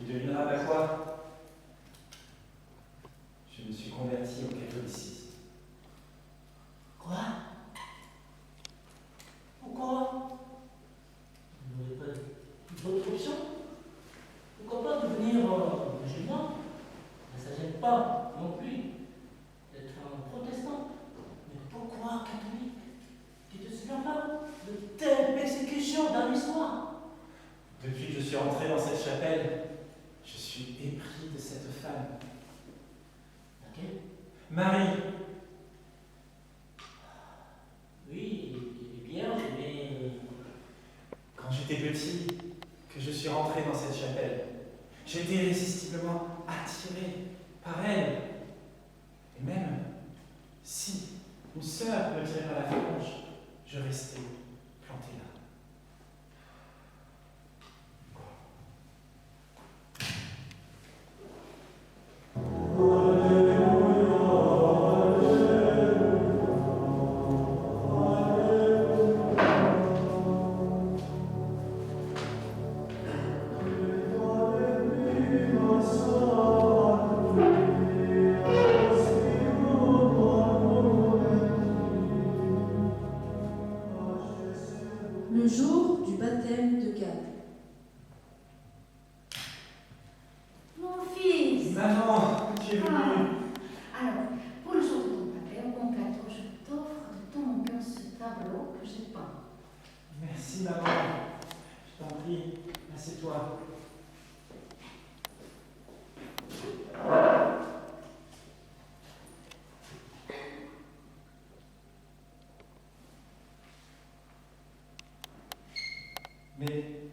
Tu devineras pas quoi? Je me suis converti au catholicisme. Quoi? Pourquoi? Vous n'avez pas d'autre option? Pourquoi pas devenir musulman? Mais ça ne gêne pas non plus d'être un protestant. Mais pourquoi catholique? Tu te souviens pas de telles persécutions dans l'histoire? Depuis que je suis rentré dans cette chapelle, je suis épris de cette femme. Laquelle? Marie. Oui, elle est vierge, mais... Quand j'étais petit, que je suis rentré dans cette chapelle, j'étais irrésistiblement attiré par elle. Et même si une sœur me tirait par la frange, je restais planté là. Le jour du baptême de Gad. Mon fils. Maman, tu es venue. Alors, pour le jour de ton baptême, mon cadeau, je t'offre de tout mon cœur ce tableau que j'ai peint. Merci maman. Je t'en prie, assieds-toi. Mais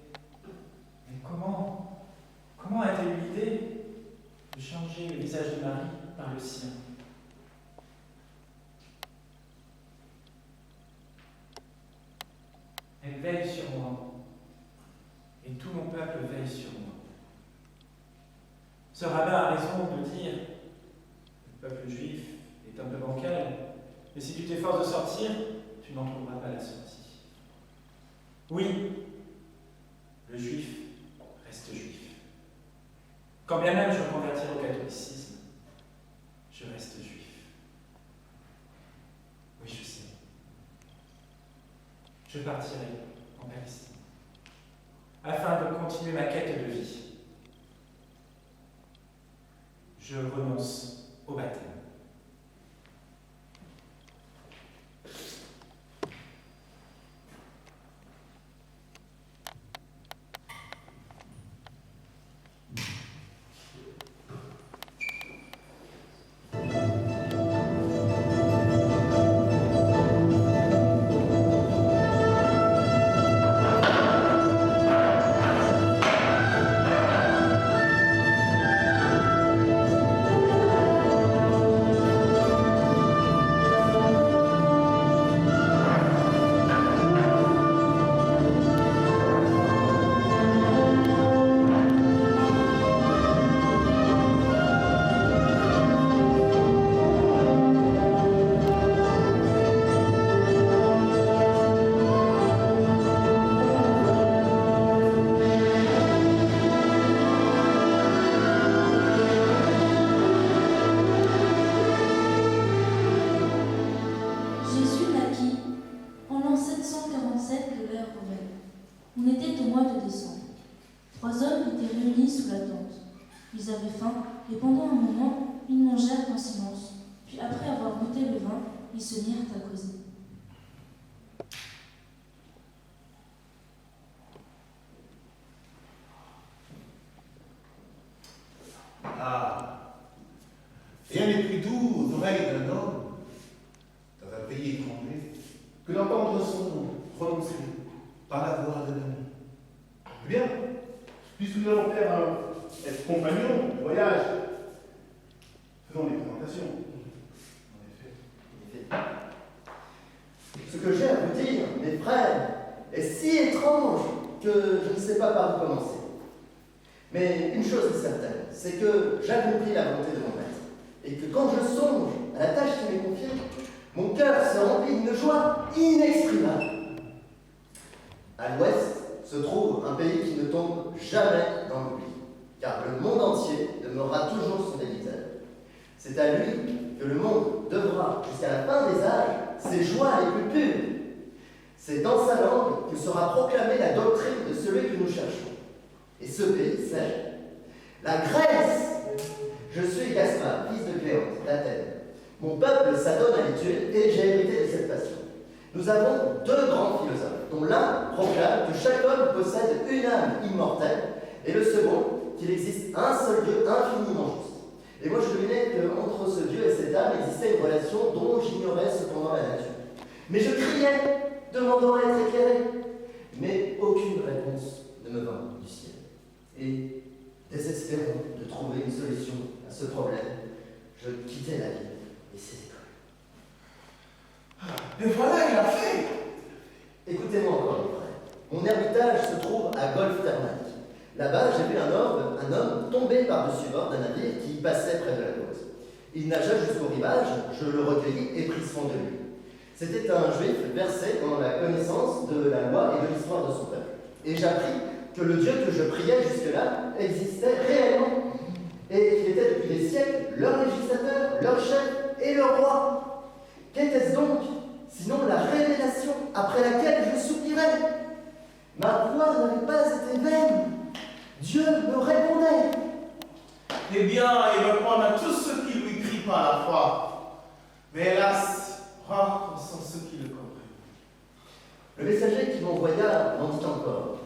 comment a-t-elle eu l'idée de changer le visage de Marie par le sien? Elle veille sur moi, et tout mon peuple veille sur moi. Ce rabbin a raison de dire que le peuple juif est un peu bancal, mais si tu t'efforces de sortir, tu n'en trouveras pas la sortie. Oui, le juif reste juif. Quand bien même je me convertirai au catholicisme, je reste juif. Oui, je sais. Je partirai en Palestine, afin de continuer ma quête de vie. Je renonce au baptême. Jésus naquit en l'an 747 de l'ère romaine. On était au mois de décembre. 3 hommes étaient réunis sous la tente. Ils avaient faim et pendant un moment, ils mangèrent en silence. Puis après avoir goûté le vin, ils se mirent à causer. Ah, rien n'est plus doux aux oreilles d'un homme dans un pays étranger que d'entendre son nom prononcé par la voix de l'ami. Eh bien, puisque nous allons être compagnons de voyage, faisons des présentations. En effet. Ce que j'ai à vous dire, mes frères, est si étrange que je ne sais pas par où commencer. Mais une chose est certaine, c'est que j'accomplis la volonté de mon maître, et que quand je songe à la tâche qui m'est confiée, mon cœur se remplit d'une joie inexprimable. À l'ouest se trouve un pays qui ne tombe jamais dans l'oubli. car le monde entier demeurera toujours son débiteur. C'est à lui que le monde devra, jusqu'à la fin des âges, ses joies les plus pures. C'est dans sa langue que sera proclamée la doctrine de celui que nous cherchons. Et ce pays, c'est la Grèce. Je suis Gaspard, fils de Cléante, d'Athènes. Mon peuple s'adonne à l'étude et j'ai hérité de cette passion. Nous avons deux grands philosophes, dont l'un proclame que chaque homme possède une âme immortelle, et le second, qu'il existe un seul Dieu infiniment juste. Et moi je devinais qu'entre ce Dieu et cette âme existait une relation dont j'ignorais cependant la nature. Mais je criais, demandant à être éclairé. Mais aucune réponse ne me vint du ciel. Et, désespérant de trouver une solution à ce problème, je quittai la ville et ses écoles. Et voilà, il a fait. Écoutez-moi encore, mes frères. Mon ermitage se trouve à Golfe-Thermaque. Là-bas, j'ai vu un homme tomber par-dessus bord d'un navire qui passait près de la côte. Il nagea jusqu'au rivage, je le recueillis et pris soin de lui. C'était un juif versé dans la connaissance de la loi et de l'histoire de son peuple. Et j'appris que le Dieu que je priais jusque-là existait réellement, et qu'il était depuis des siècles leur législateur, leur chef et leur roi. Qu'était-ce donc, sinon la révélation après laquelle je soupirais? Ma voix n'avait pas été vaine. Dieu me répondait. Eh bien, il répond à tous ceux qui lui crient par la foi. Mais hélas, rares sont ceux qui le comprennent. Le messager qui m'envoya m'en dit encore.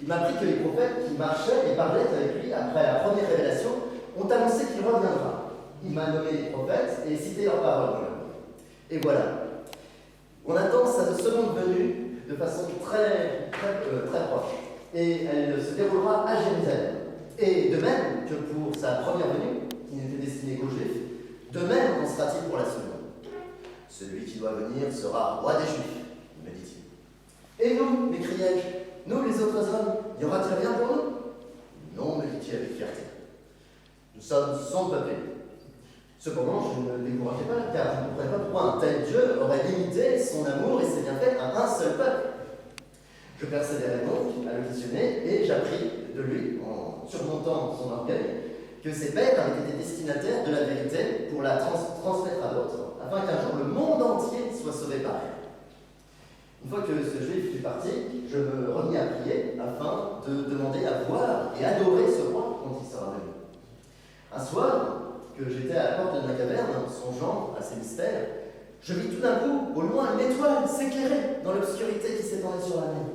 Il m'apprit que les prophètes qui marchaient et parlaient avec lui après la première révélation ont annoncé qu'il reviendra. Il m'a nommé les prophètes et cité leurs paroles. Et voilà. On attend sa seconde venue de façon très proche. Et elle se déroulera à Jérusalem. Et de même que pour sa première venue, qui n'était destinée qu'aux Juifs, de même en sera-t-il pour la seconde. Celui qui doit venir sera roi des Juifs, me dit-il. Et nous, m'écriai-je, nous les autres hommes, n'y aura-t-il rien pour nous? Non, me dit-il avec fierté. Nous sommes son peuple. Cependant, je ne le décourageais pas, car je ne comprenais pas pourquoi un tel Dieu aurait limité son amour et ses bienfaits à un seul peuple. Je persévérai donc à le questionner et j'appris de lui, en surmontant son orgueil, que ses pères avaient été destinataires de la vérité pour la transmettre à d'autres, afin qu'un jour le monde entier soit sauvé par elle. Une fois que ce juif fut parti, je me remis à prier afin de demander à voir et adorer ce roi quand il sera venu. Un soir, que j'étais à la porte de ma caverne, songeant à ces mystères, je vis tout d'un coup, au loin, une étoile s'éclairer dans l'obscurité qui s'étendait sur la mer.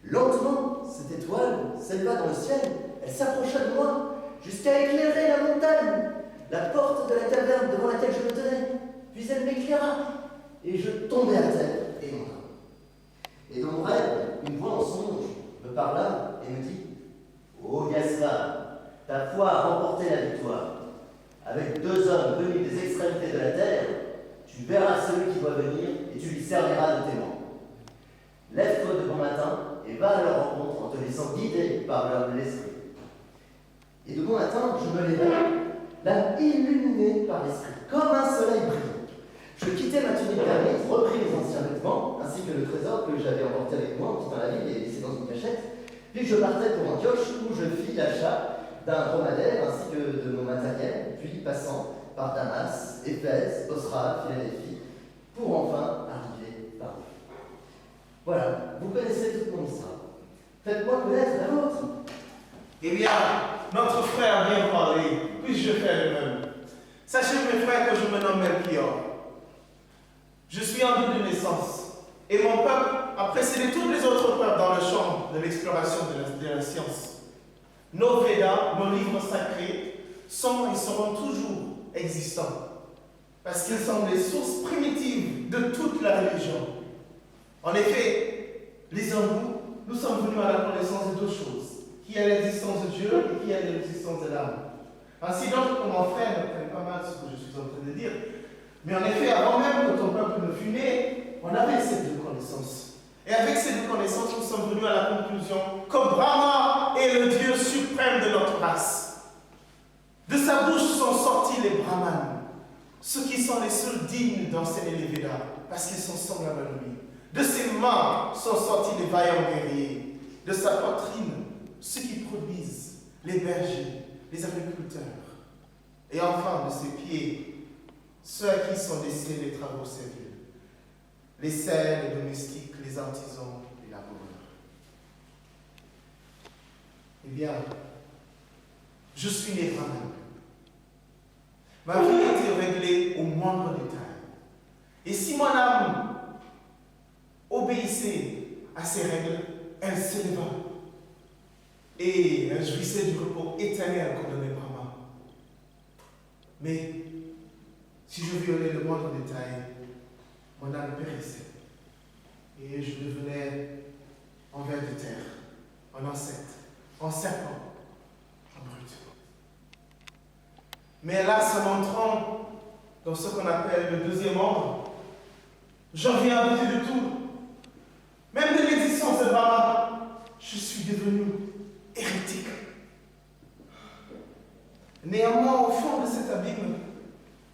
Lentement, cette étoile s'éleva dans le ciel, elle s'approcha de moi, jusqu'à éclairer la montagne, la porte de la caverne devant laquelle je me tenais. Puis elle m'éclaira, et je tombai à terre et m'endormis. Et dans mon rêve, une voix en songe me parla et me dit: Ô Gaspard, ta foi a remporté la victoire. Avec deux hommes venus des extrémités de la terre, tu verras celui qui doit venir et tu lui serviras de témoin. Lève-toi de bon matin et va à leur rencontre en te laissant guider par l'esprit. Et de bon matin, je me levai, l'âme illuminée par l'esprit, comme un soleil brillant. Je quittai ma tunique permise, repris mes anciens vêtements, ainsi que le trésor que j'avais emporté avec moi en quittant la ville et laissé dans une cachette. Puis je partais pour Antioche où je fis l'achat d'un dromadaire ainsi que de mon matériel, puis passant par Damas, Éphèse, Bosra, Philadelphie, pour enfin arriver par où. Voilà, vous connaissez toute mon histoire. Faites-moi connaître la vôtre. Eh bien, notre frère a bien parlé, puis-je faire le même. Sachez, mes frères, que je me nomme Melchior. Je suis en vie de naissance, et mon peuple a précédé tous les autres peuples dans le champ de l'exploration de la science. Nos Védas, nos livres sacrés, sont et seront toujours existants, parce qu'ils sont les sources primitives de toute la religion. En effet, les hindous, nous sommes venus à la connaissance de deux choses, qui est l'existence de Dieu et qui est l'existence de l'âme. Ainsi donc, mon frère ne prenne pas mal ce que je suis en train de dire, mais en effet, avant même que ton peuple ne fût né, on avait ces deux connaissances. Et avec ces deux connaissances, nous sommes venus à la conclusion que Brahma est le Dieu suprême de notre race. De sa bouche sont sortis les Brahmanes, ceux qui sont les seuls dignes d'enseigner les Védas, parce qu'ils sont semblables à lui. De ses mains sont sortis les vaillants guerriers, de sa poitrine, ceux qui produisent les bergers, les agriculteurs, et enfin de ses pieds, ceux à qui sont laissés les travaux sérieux, les serfs, les domestiques, les artisans, les laboureurs. Eh bien, je suis né moi-même. Ma vie était réglée au moindre détail. Et si mon âme obéissait à ces règles, elle s'éleva et elle jouissait du repos éternel qu'on donnait Brahma. Mais si je violais le moindre détail, mon âme périssait et je devenais en ver de terre, en insecte, en serpent, en brute. Mais hélas, en entrant dans ce qu'on appelle le deuxième ordre, j'en viens à douter de tout. Même de l'existence de Brahma, je suis devenu hérétique. Néanmoins, au fond de cet abîme,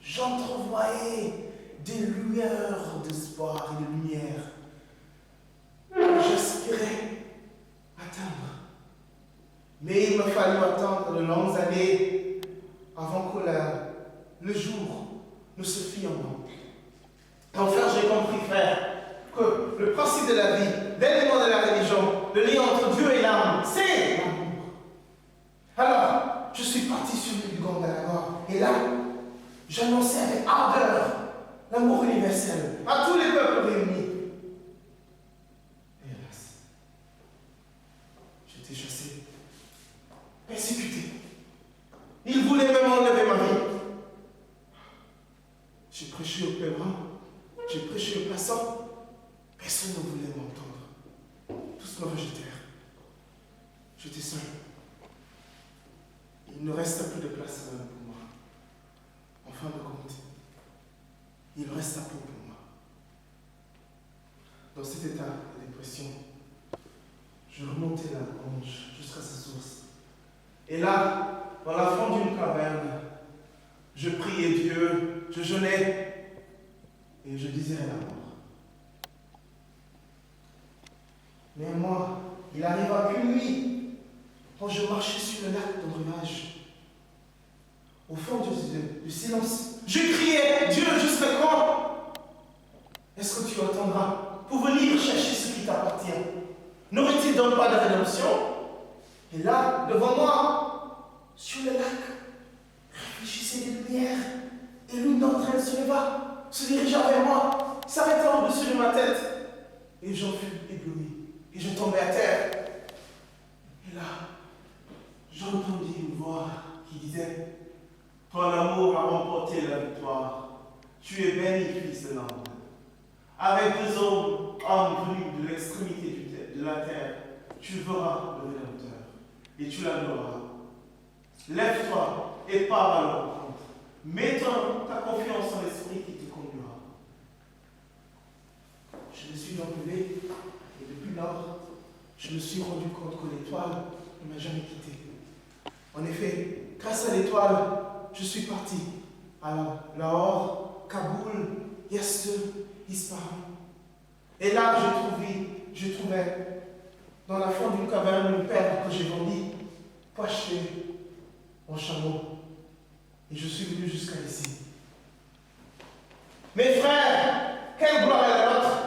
j'entrevoyais des lueurs d'espoir et de lumière que j'aspirais atteindre. Mais il me fallut attendre de longues années avant que le jour ne se fît en moi. Enfin, j'ai compris, frère, que le principe de la vie, l'élément de la religion, le lien entre Dieu et l'âme, c'est l'amour. Alors, je suis parti sur le Gandalagore, et là, j'annonçais avec ardeur l'amour universel à tous les peuples réunis. Et hélas, j'étais chassé, persécuté. Ils voulaient même enlever ma vie. J'ai prêché aux pèlerins, j'ai prêché aux passants. Personne ne voulait m'entendre. Tous me rejetèrent. J'étais seul. Il ne resta plus de place pour moi. En fin de compte, il resta peu pour moi. Dans cet état de dépression, je remontais la Gange jusqu'à sa source. Et là, dans la fente d'une caverne, je priais Dieu, je jeûnais et je désirais la mort. Mais moi, il arriva qu'une nuit, quand je marchais sur le lac d'Andromage, au fond du silence, je criais, Dieu, jusqu'à quand est-ce que tu attendras pour venir chercher ce qui t'appartient? N'aurait-il donc pas de rédemption? Et là, devant moi, sur le lac, réfléchissait des lumières, et l'une d'entre elles se leva, se dirigea vers moi, s'arrêta au-dessus de ma tête, et j'en fus ébloui. Et je tombais à terre. Et là, j'entendis une voix qui disait, ton amour a remporté la victoire. Tu es béni, fils de l'homme. Avec deux hommes venus de l'extrémité de la terre, tu verras le Rédempteur et tu l'adoreras. Lève-toi et pars à leur rencontre. Mets ta confiance en l'esprit qui te conduira. Je me suis donc levé. Et depuis lors, je me suis rendu compte que l'étoile ne m'a jamais quitté. En effet, grâce à l'étoile, je suis parti à Lahore, Kaboul, Yaste, Ispahan. Et là, je trouvais dans la fente d'une caverne une perle que j'ai vendue, pour acheter mon chameau. Et je suis venu jusqu'à ici. Mes frères, quelle gloire est la nôtre!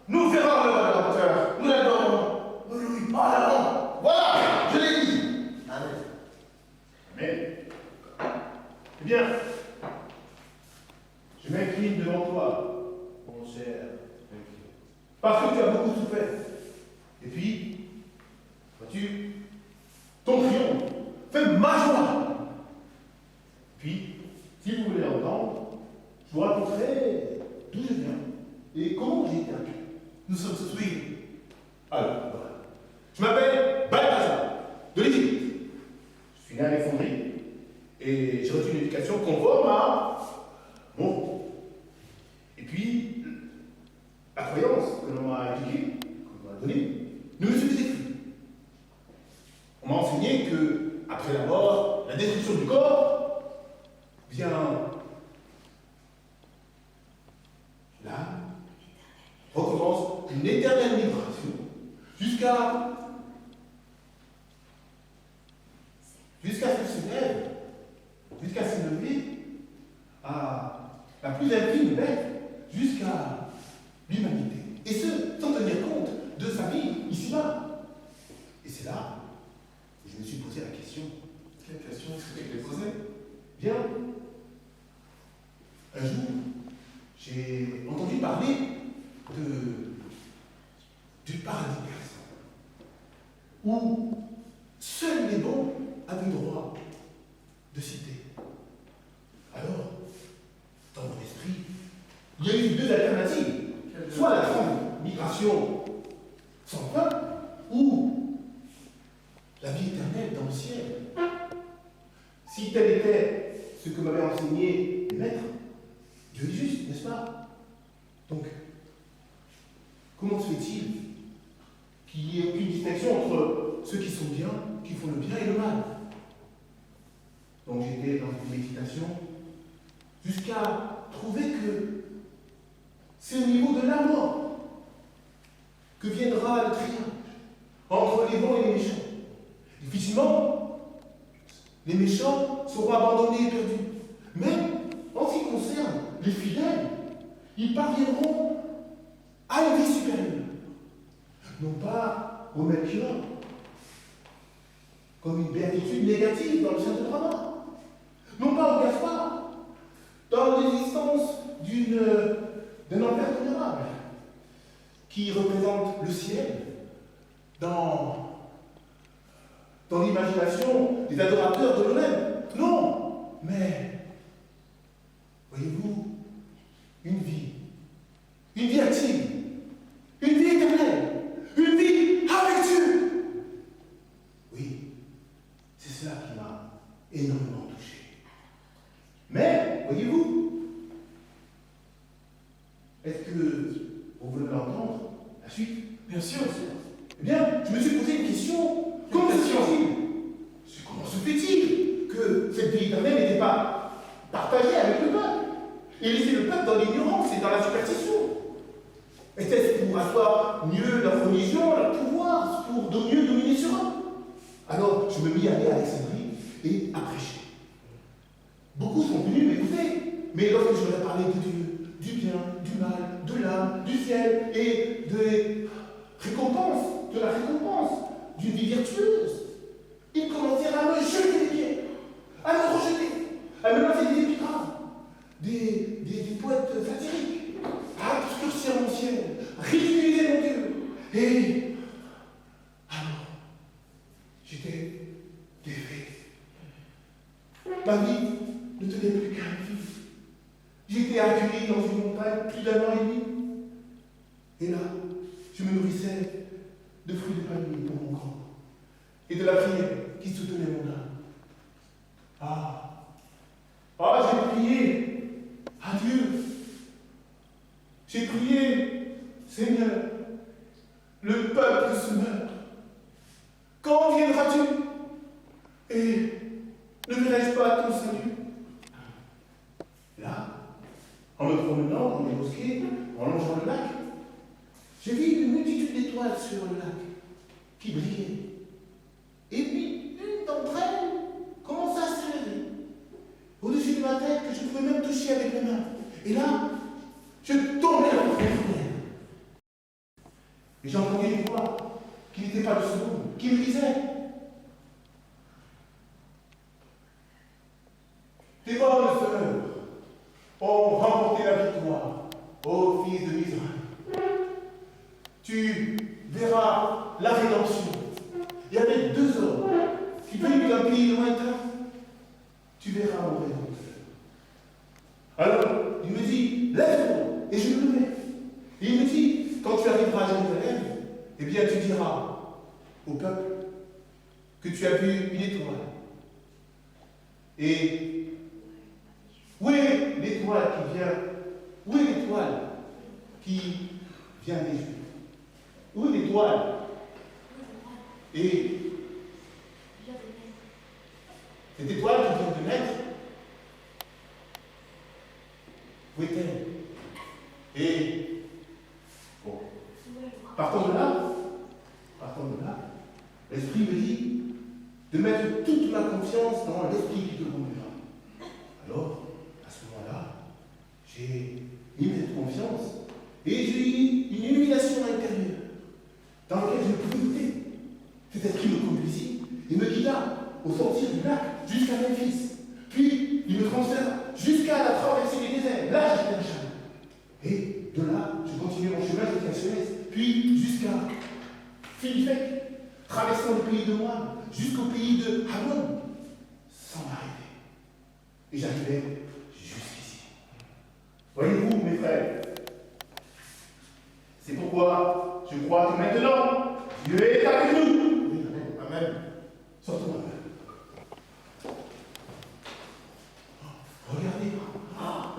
Nous verrons le Rédempteur, nous l'adorons, nous lui parlerons. Voilà, je l'ai dit. Amen. Amen. Eh bien, je m'incline devant toi, mon cher, parce que tu as beaucoup souffert. Et puis, vois-tu, ton triomphe fait ma joie. Puis, si vous voulez entendre, je vous raconterai d'où je viens et comment j'ai été accueilli. Nous sommes tous oui. Alors, voilà. Je m'appelle Balthazar, de l'Égypte. Je suis né à Alexandrie et j'ai reçu une éducation conforme à mon groupe. Et puis, la croyance que l'on m'a éduquée, qu'on m'a donnée, ne me suffisait plus. On m'a enseigné que, après la mort, la destruction du corps, vient l'âme recommence une éternelle migration jusqu'à plus infime bête jusqu'à l'humanité. Et ce, sans tenir compte de sa vie ici-bas. Et c'est là que je me suis posé la question. Quelle question est-ce que tu t'es posée? Bien, un jour, j'ai entendu parler du paradis persan, où seuls les bons avaient droit de citer. Alors, dans mon esprit, il y a eu deux alternatives. Soit la grande migration sans fin, ou la vie éternelle dans le ciel. Si tel était ce que m'avaient enseigné les maîtres, Dieu est juste, n'est-ce pas? Donc, comment se fait-il qu'il n'y ait aucune distinction entre ceux qui sont bien, qui font le bien et le mal? Donc j'étais dans une méditation jusqu'à trouver que c'est au niveau de la mort que viendra le triangle entre les bons et les méchants. Difficilement, les méchants seront abandonnés et perdus. Mais en ce qui concerne les fidèles, ils parviendront à une vie supérieure. Non pas au Melchior, comme une béatitude négative dans le Saint de Brahma. Non pas au Gaspard, dans l'existence d'un enfer tolérable, qui représente le ciel dans l'imagination des adorateurs de l'Olympe. Non, mais, voyez-vous, une vie active, une vie éternelle, une vie avec Dieu. Oui, c'est cela qui m'a énormément touché. Mais, voyez-vous, est-ce que vous voulez l'entendre, la suite? Bien sûr. Eh bien, je me suis posé une question. Comment se fait-il que cette vie éternelle n'était pas partagée avec le peuple et laisser le peuple dans l'ignorance et dans la superstition? Était-ce pour asseoir mieux leur religion, leur pouvoir, pour mieux dominer sur eux? Alors, je me mis à aller à Alexandrie et à prêcher. Beaucoup sont venus m'écouter, mais lorsque je leur ai parlé de Dieu, du bien, du mal, de l'âme, du ciel et des récompenses, de la récompense, d'une vie vertueuse, ils commencèrent à me jeter des pierres, à me rejeter, à me lancer des épigrammes, des poètes satiriques, à obscurcir mon ciel, ridiculiser mon Dieu. Et alors, j'étais défait. Ma vie ne tenait plus qu'à une vie. J'étais accueilli dans une montagne plus d'1 an et demi. Et là, je me nourrissais de fruits de palmier pour mon corps et de la prière qui soutenait mon âme. J'ai prié à Dieu. J'ai prié, Seigneur, le peuple se meurt. Quand viendras-tu? Et ne verrai-je pas ton salut? Là, en me promenant dans les mosquées, en longeant le lac, j'ai vu une multitude d'étoiles sur le lac qui brillaient. Et puis, une d'entre elles commença à s'élever au-dessus de ma tête que je pouvais même toucher avec mes mains. Et là, je tombais dans le fond. Et j'ai entendu une voix qui n'était pas de ce monde, qui me disait: tes bonnes sœurs ont remporté la victoire, ô fils de Israël. Tu verras la rédemption. Il y avait 2 hommes qui venaient d'un pays lointain. Tu verras mon rédempteur. Alors, il me dit: lève-toi. Et je me levais. Et il me dit: quand tu arriveras à Jérusalem, eh bien tu diras au peuple que tu as vu une étoile. Et où est l'étoile qui vient? Où est l'étoile qui vient des Juifs? Où est l'étoile? Et cette étoile qui vient de naître, où est-elle? Et bon, partons de là, l'Esprit me dit de mettre toute ma confiance dans l'Esprit qui te conduira. Alors, à ce moment-là, j'ai jusqu'à Memphis. Puis, il me transféra jusqu'à la traversée des déserts. Là, j'étais un chameau. Et de là, je continuais mon chemin jusqu'à Suez. Puis, jusqu'à Philippec, traversant le pays de Moab, jusqu'au pays de Hamon, sans m'arrêter. Et j'arrivais jusqu'ici. Voyez-vous, mes frères, c'est pourquoi je crois que maintenant, Dieu est avec nous. Oui, amen, amen. Sortons, amen. Regardez.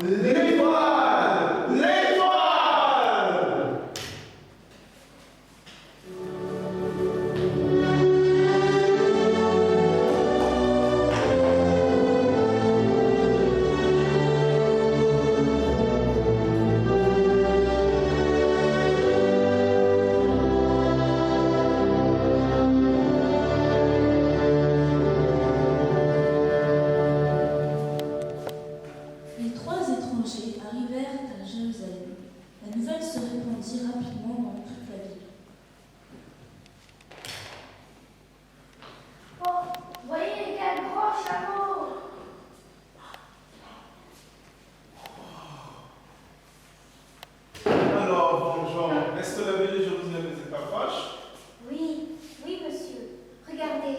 L'étoile! L'étoile! Les trois étrangers arrivèrent à Jérusalem. La nouvelle se répandit rapidement dans toute la ville. Oh, voyez quel grand chameau! Alors, bon Jean, est-ce que la ville de Jérusalem n'était pas proche? Oui, oui, monsieur. Regardez,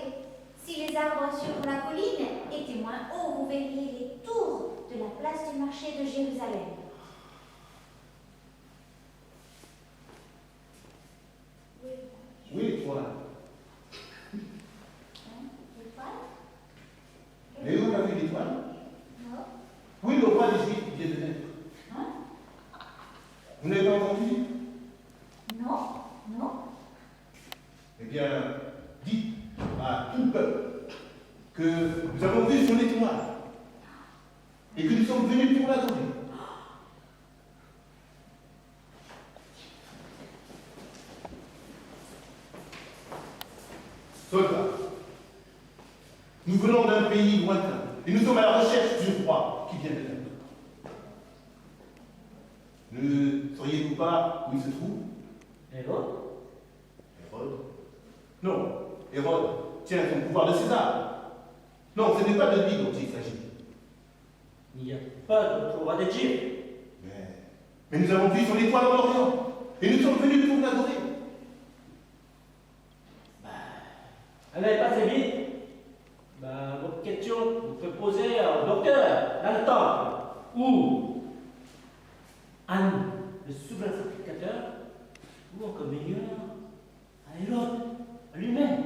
si les arbres sur la colline étaient moins hauts, vous verriez les tours de la place du marché de Jérusalem. Oui, l'étoile. L'étoile? Mais où on a vu l'étoile? Non. Oui, le roi des Juifs qui vient de naître. Hein? Vous n'avez pas entendu? Non, non. Eh bien, dites à tout le peuple que nous avons vu son étoile et que nous sommes venus pour l'adorer. Soldats, nous venons d'un pays lointain et nous sommes à la recherche du roi qui vient de naître. Ne sauriez-vous pas où il se trouve? Hérode? Hérode? Non, Hérode tient son pouvoir de César. Non, ce n'est pas de lui dont il s'agit. Il n'y a pas d'autre roi d'Égypte. Mais nous avons vu son étoile en Orient et nous sommes venus pour l'adorer. Allez, passez vite. Votre question, vous pouvez poser au docteur, dans le temple, ou Anne, le souverain sacrificateur, ou encore meilleur, à Hérode, à lui-même.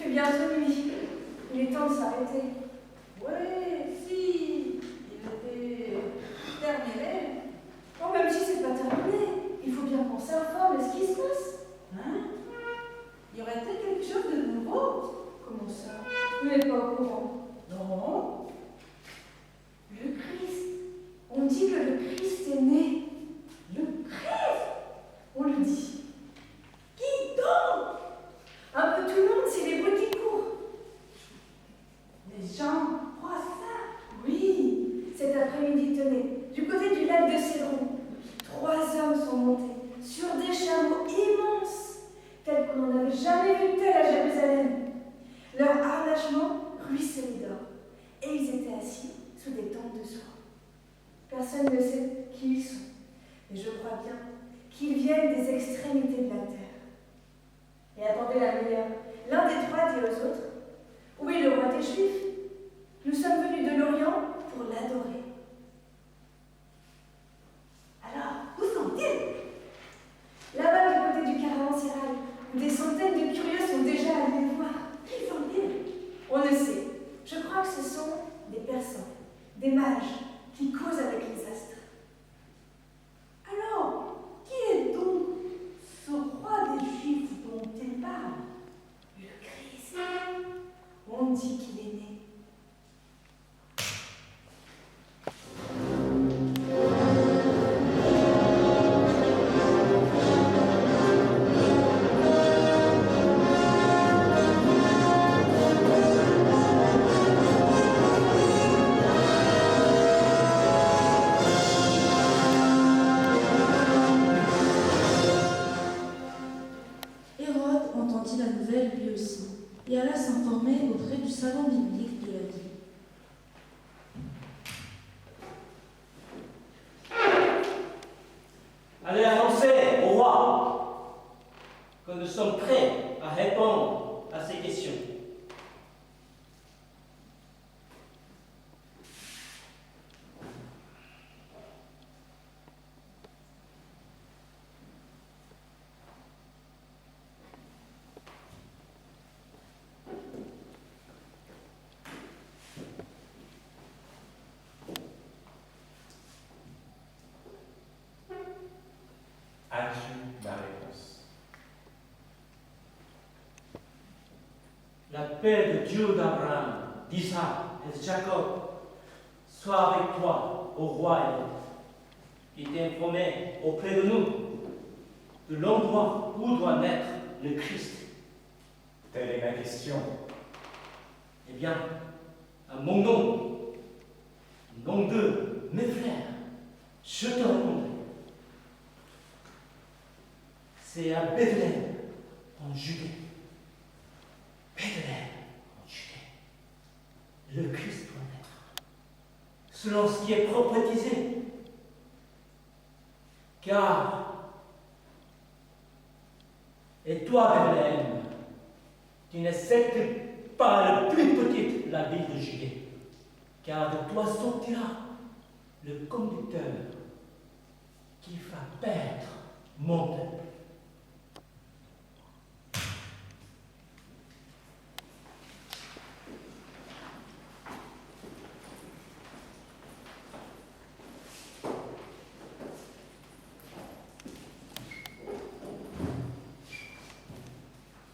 Bientôt nuit. Il est temps de s'arrêter. Ouais, si. Il était terminé. Bon, même si c'est pas terminé, il faut bien qu'on s'informe de ce qui se passe. Hein? Il y aurait-il quelque chose de nouveau? Comment ça? Vous n'êtes pas au courant? Non. Le Christ. On dit que le Christ est né. Le Christ? On le dit. Qui donc? Un peu tout le monde, c'est les bruits qui courent. Les gens croient ça. Oui, cet après-midi, tenez, du côté du lac de Cédron, 3 hommes sont montés sur des chameaux immenses, tels qu'on n'en avait jamais vu tel à Jérusalem. Leur harnachement ruisselait d'or, et ils étaient assis sous des tentes de soie. Personne ne sait qui ils sont, mais je crois bien qu'ils viennent des extrémités de la terre. Et attendez la meilleure. L'un des 3 dit aux autres: où est le roi des Juifs? Nous sommes venus de l'Orient pour l'adorer. Alors, où sont-ils? des mages qui causent avec les astres. Alors, qui est donc ce roi des Juifs dont il parle? Le Christ. On dit qu'il est né. Hérode entendit la nouvelle lui aussi, et alla s'informer auprès du savant biblique de la ville. Allez annoncer au roi que nous sommes prêts à répondre à ces questions. As-tu la réponse? La paix de Dieu d'Abraham, d'Isaac et de Jacob soit avec toi, ô roi Hérode, qui t'est informé auprès de nous de l'endroit où doit naître le Christ. Telle est ma question. Eh bien, à mon nom, nom de mes frères, je te répondrai. C'est à Bethléem, en Judée. Bethléem, en Judée. Le Christ doit naître, selon ce qui est prophétisé. Car, et toi, Bethléem, tu n'es certes pas la plus petite la ville de Judée, car de toi sortira le conducteur qui va perdre mon peuple.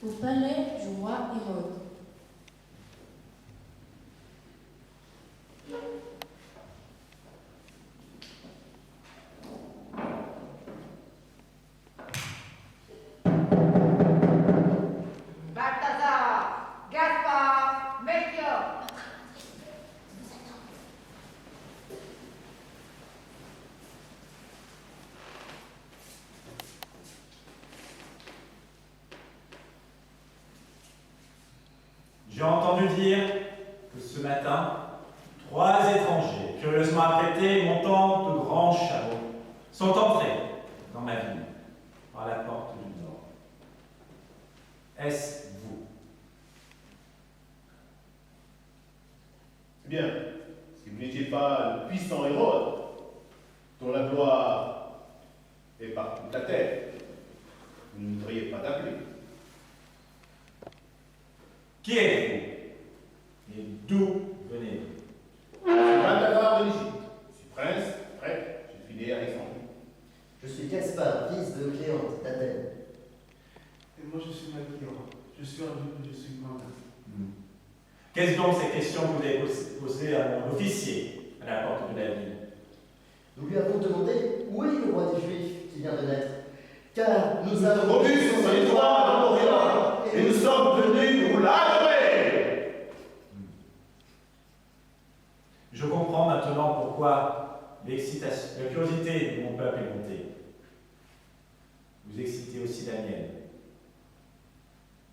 Au palais du roi Hérode. Balthazar, Gaspard, Melchior. J'ai entendu dire que ce matin, 3 étrangers, curieusement apprêtés, montant de grands chameaux, sont entrés dans ma ville, par la porte du nord. Est-ce vous? Eh bien, si vous n'étiez pas le puissant Hérode, dont la gloire est par toute la terre, vous ne devriez pas d'appeler. Qui êtes-vous? Et d'où venez-vous? Je suis Balthazar de l'Égypte. Je suis prince, prêtre, je suis né à Alexandrie. Je suis Gaspard, fils de Cléante d'Athènes. Et moi, je suis Melchior. Je suis un juif, je suis moi-même. Quelles sont ces questions que vous avez posées à mon officier à la porte de la ville? Nous lui avons demandé où est le roi des Juifs qui vient de naître. Car nous avons... Robustes sur les toits dans l'Orient, et nous sommes venus nous l'adorer. Je comprends maintenant pourquoi l'excitation, la curiosité de mon peuple est montée. Vous excitez aussi la mienne.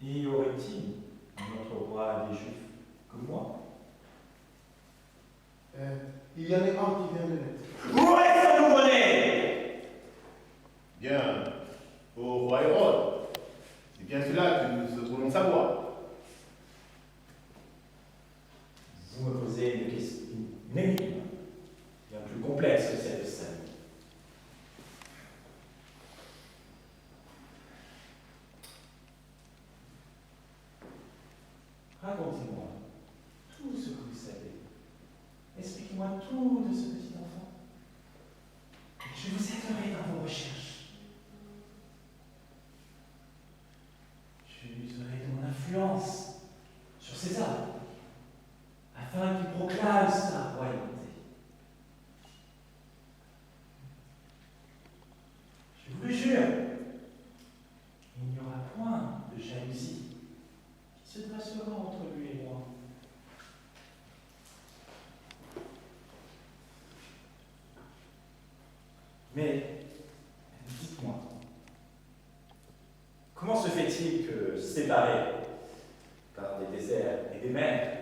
Y aurait-il notre roi des Juifs que moi? Il y en a un qui vient de naître. Où est ce nouveau-né? Bien, au roi Hérode. C'est bien cela que nous voulons savoir. Vous me posez une question, une énigme, bien plus complexe que celle de Samuel. Racontez-moi tout ce que vous savez. Expliquez-moi Dites-moi tout de ce petit enfant. Je vous aiderai dans vos recherches. Je userai de mon influence sur César, afin qu'il proclame sa royauté. Je vous le jure, il n'y aura point de jalousie qui se dressera entre lui et moi. Mais, dites-moi, comment se fait-il que, séparés par des déserts et des mers,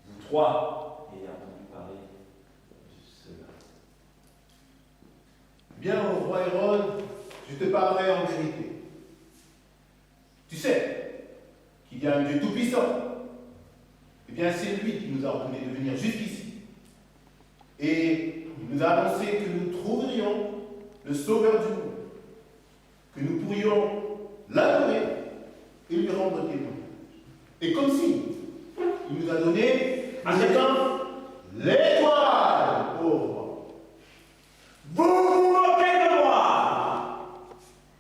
vous trois ayez entendu parler de cela? Bien, au roi Hérode, je te parlerai en vérité. Tu sais qu'il y a un Dieu tout-puissant. Eh bien, c'est lui qui nous a ordonné de venir jusqu'ici. Et il nous a annoncé que nous trouverions le Sauveur du monde, que nous pourrions l'adorer et lui rendre témoin. Et comme si il nous a donné à chacun l'étoile, ô roi. Vous vous moquez de moi!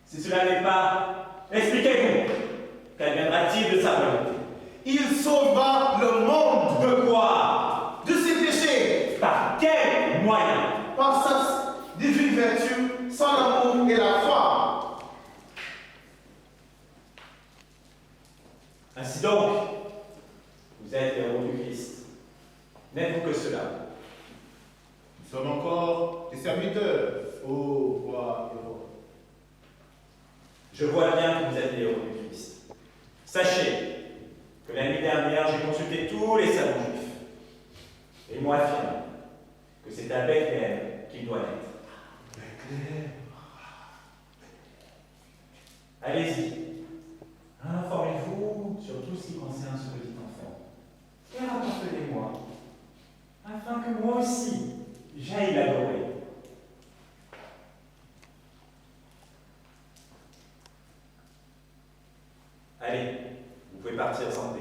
Si cela n'est pas, expliquez-vous. Quel viendra-t-il de sa volonté? Il sauvera le monde De quoi? de ses péchés Par quel moyen? par sa divine vertu, sans l'amour et la foi. Ainsi donc, vous êtes les héros du Christ. N'êtes-vous que cela? Nous sommes encore des serviteurs, ô roi Hérode. Je vois bien que vous êtes les héros du Christ. Sachez que la nuit dernière, j'ai consulté tous les savants juifs. Et ils m'ont affirmé que c'est à Bethléem qu'il doit naître. Allez-y, informez-vous sur tout ce qui concerne ce petit enfant. Et rapportez-les-moi, afin que moi aussi, j'aille l'adorer. Allez, vous pouvez partir sans paix.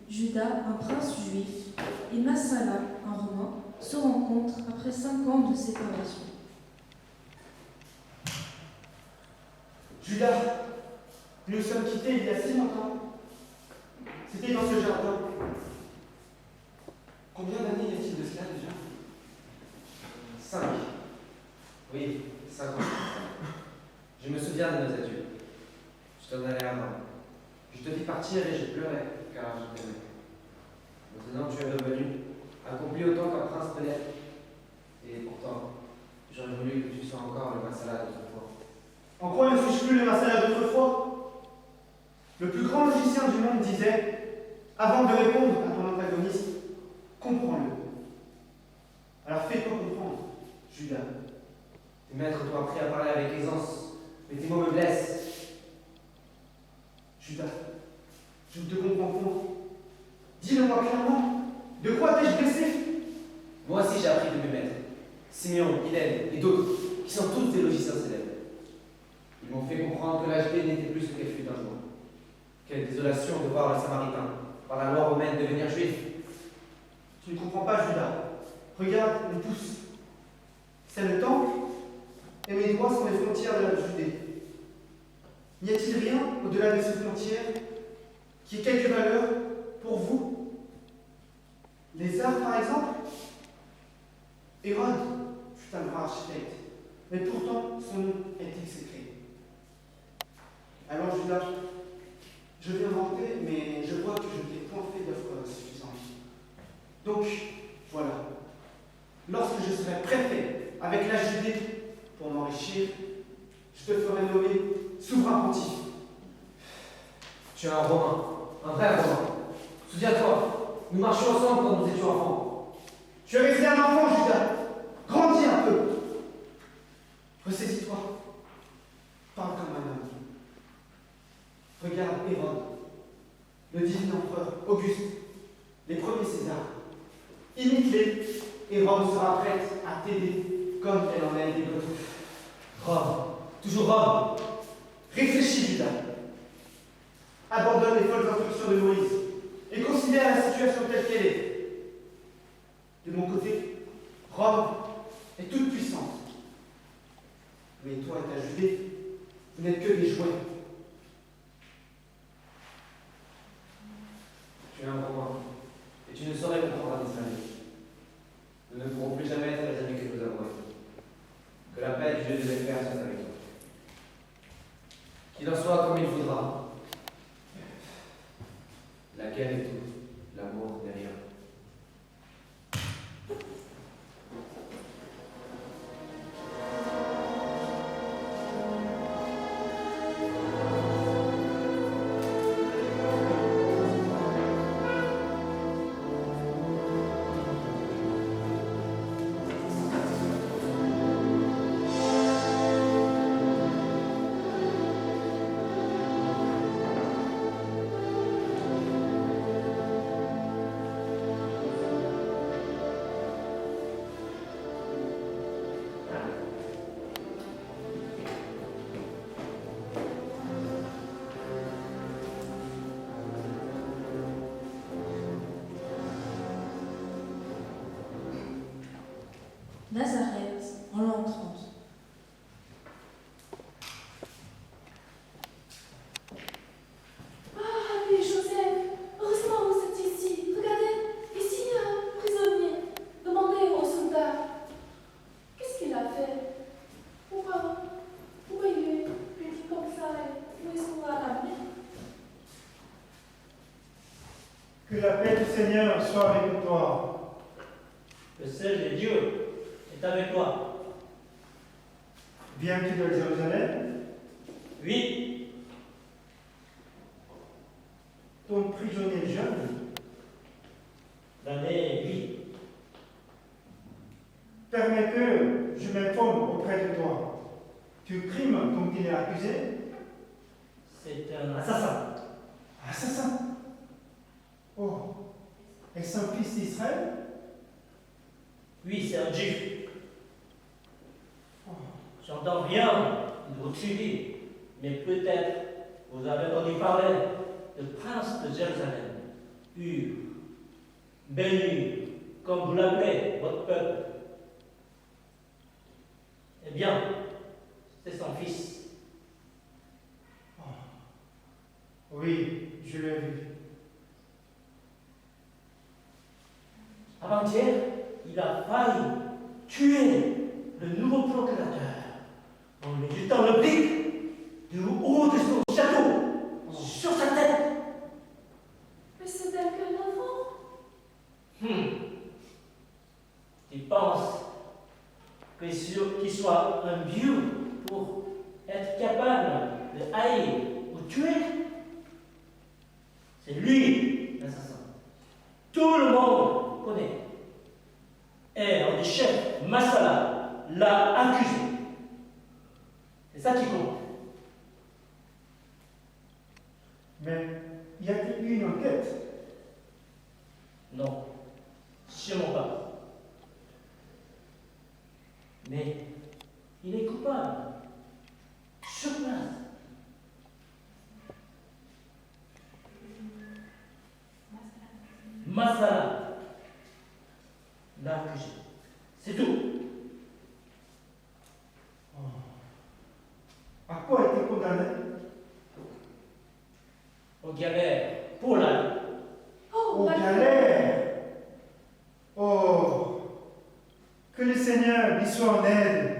Judas, un prince juif, et Massala, un romain, se rencontrent après 5 ans de séparation. Judas, nous nous sommes quittés il y a si longtemps. C'était dans ce jardin. Combien d'années y a-t-il de cela déjà? 5. Oui, 5 ans. Je me souviens de nos adieux. Je t'en allais avant. Je te vis partir et je pleurais, car je t'aimais. Maintenant tu es revenu, accompli autant qu'un prince peut l'être. Et pourtant, j'aurais voulu que tu sois encore le Massala d'autrefois. En quoi ne suis-je plus le Massala d'autrefois? Le plus grand logicien du monde disait, avant de répondre à ton antagoniste, comprends-le. Alors fais-toi comprendre, Judas. Tes maîtres t'ont appris à parler avec aisance, mais tes mots me blessent. Judas, je ne te comprends point. Dis-le-moi clairement. De quoi t'ai-je blessé? Moi aussi j'ai appris de mes maîtres, Simeon, Hélène et d'autres, qui sont tous des logiciens célèbres. Ils m'ont fait comprendre que l'HD n'était plus ce qu'elle fut un jour. Quelle désolation de voir le Samaritain, par la loi romaine, devenir juif. Tu ne comprends pas, Judas. Regarde, nous tous. C'est le temple, et mes doigts sont les frontières de la Judée. N'y a-t-il rien au-delà de ces frontières qui ait quelque valeur pour vous? Les arts, par exemple? Hérode fut un grand architecte, mais pourtant son nom est exécré. Alors, Judas, je vais inventer, mais je vois que je ne t'ai point fait d'offre suffisante. Donc, voilà. nommé souverain pontife. Tu es un Romain, un vrai Romain. Souviens-toi, nous marchions ensemble quand nous étions enfants. Tu es resté un enfant, Judas. Grandis un peu. Ressaisis-toi. Parle comme un homme. Regarde Hérode, le divin empereur Auguste, les premiers Césars. Imite-les et Rome sera prête à t'aider comme elle en a aidé d'autres. Rome, toujours Rome. Réfléchis, Judas. Abandonne les folles instructions de Moïse et considère la situation telle qu'elle est. De mon côté, Rome est toute puissante. Mais toi et ta Judée, vous n'êtes que des jouets. Tu es un Romain, et tu ne saurais comprendre un Israélite. Nous ne pourrons plus jamais être les amis que nous avons été. Que la paix du Dieu de l'Espère soit avec toi. Qu'il en soit comme il faudra. La guerre est tout, l'amour n'est rien. Nazareth, en l'an 30. Ah, mais Joseph, heureusement vous êtes ici. Regardez, ici il y a un prisonnier. Demandez au soldat. Qu'est-ce qu'il a fait? Pourquoi il est petit comme ça et où est-ce qu'on va l'amener? Que la paix du Seigneur soit avec toi. Le seul de Dieu est avec toi. Viens-tu de Jérusalem? Oui, Ton prisonnier jeune? l'année, oui. Permets que je m'informe auprès de toi. Tu crimes dont il est accusé? C'est un assassin. Assassin? Oh, est-ce un fils d'Israël? Oui, c'est un juif. Oh. J'entends rien de votre suivi, mais peut-être vous avez entendu parler du prince de Jérusalem, Hur, béni, comme vous l'appelez, votre peuple. Eh bien, c'est son fils. Oui, je l'ai vu. Avant-hier, il a failli tuer le nouveau procurateur en lui jetant le pic du haut de son château sur sa tête. Mais c'est un quel enfant? Tu penses qu'il soit un vieux pour être capable de haïr ou tuer? C'est lui, l'assassin. Tout le monde connaît. Et on dit chef Massala l'a accusé. C'est ça qui compte. Mais y a-t-il eu une enquête? Non, sûrement pas. Mais il est coupable. Sur place. Massala l'a accusé. C'est tout. À quoi a été condamné? Au galère pour la vie. Oh, Aux galères! Oh, que le Seigneur lui soit en aide.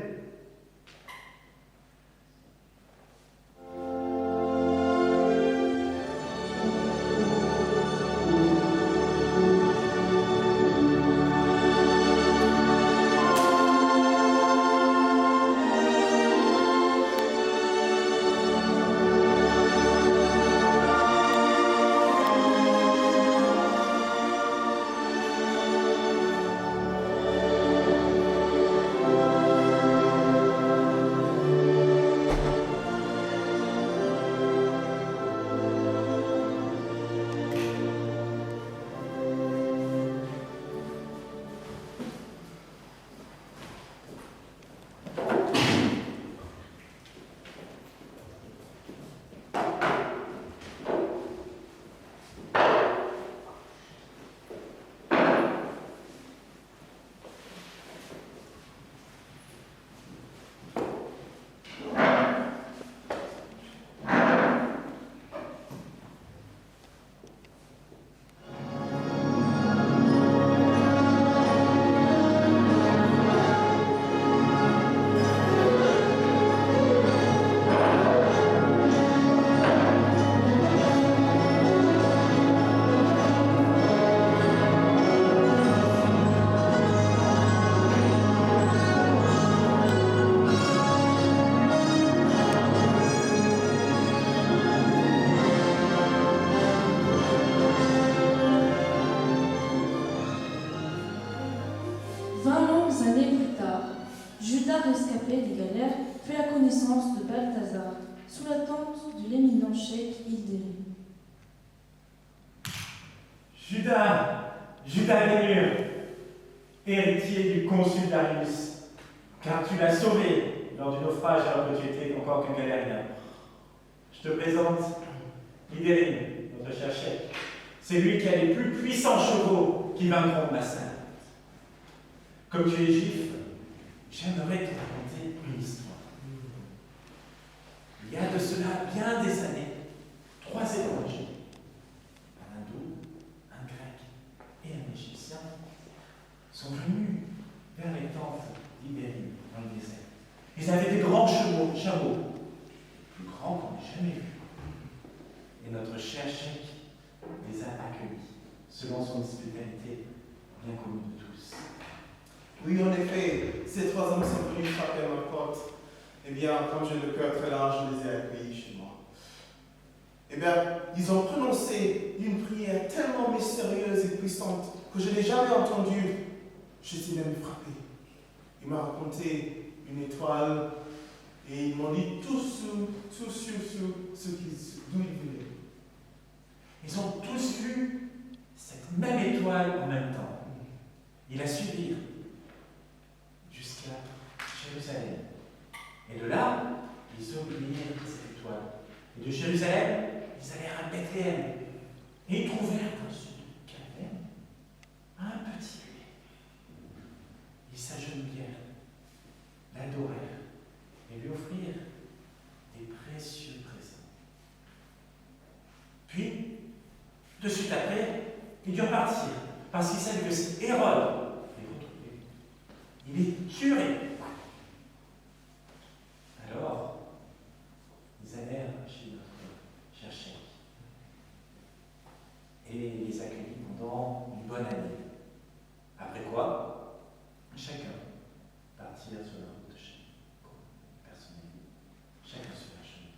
après des galères, fait la connaissance de Balthazar, sous la tente de l'éminent cheikh Hildérim. Judas Lémur, héritier du consul Darius, car tu l'as sauvé lors du naufrage alors que tu étais encore qu'un galérien. Je te présente Hildérim, notre cher cheikh. C'est lui qui a les plus puissants chevaux qui vaincront ma sainte. Comme tu es juif, j'aimerais te raconter une histoire. Il y a de cela bien des années, 3 étrangers, un hindou, un grec et un égyptien, sont venus vers les tentes d'Hildérim dans le désert. Ils avaient des grands chameaux, plus grands qu'on n'ait jamais vus. Et notre cher cheikh les a accueillis, selon son hospitalité bien connue de tous. Oui, en effet, ces 3 hommes sont venus frapper à ma porte. Eh bien, comme j'ai le cœur très large, je les ai accueillis chez moi. Eh bien, ils ont prononcé une prière tellement mystérieuse et puissante que je n'ai jamais entendue. Je suis même frappé. Ils m'ont raconté une étoile et ils m'ont dit tout sur d'où ils venaient. Ils ont tous vu cette même étoile en même temps. Ils la suivirent jusqu'à Jérusalem. Et de là, ils obéirent cette étoile. Et de Jérusalem, ils allèrent à Bethléem. Et ils trouvèrent dans une caverne un petit bébé. Ils s'agenouillèrent, l'adorèrent et lui offrirent des précieux présents. Puis, de suite après, ils durent partir, parce qu'ils savaient que si Hérode les retrouvait, il les tuerait. Alors, ils allèrent chez notre cher cheikh et les accueillit pendant une bonne année. Après quoi, chacun partirent sur la route de chez personnel. Chacun sur leur chemin.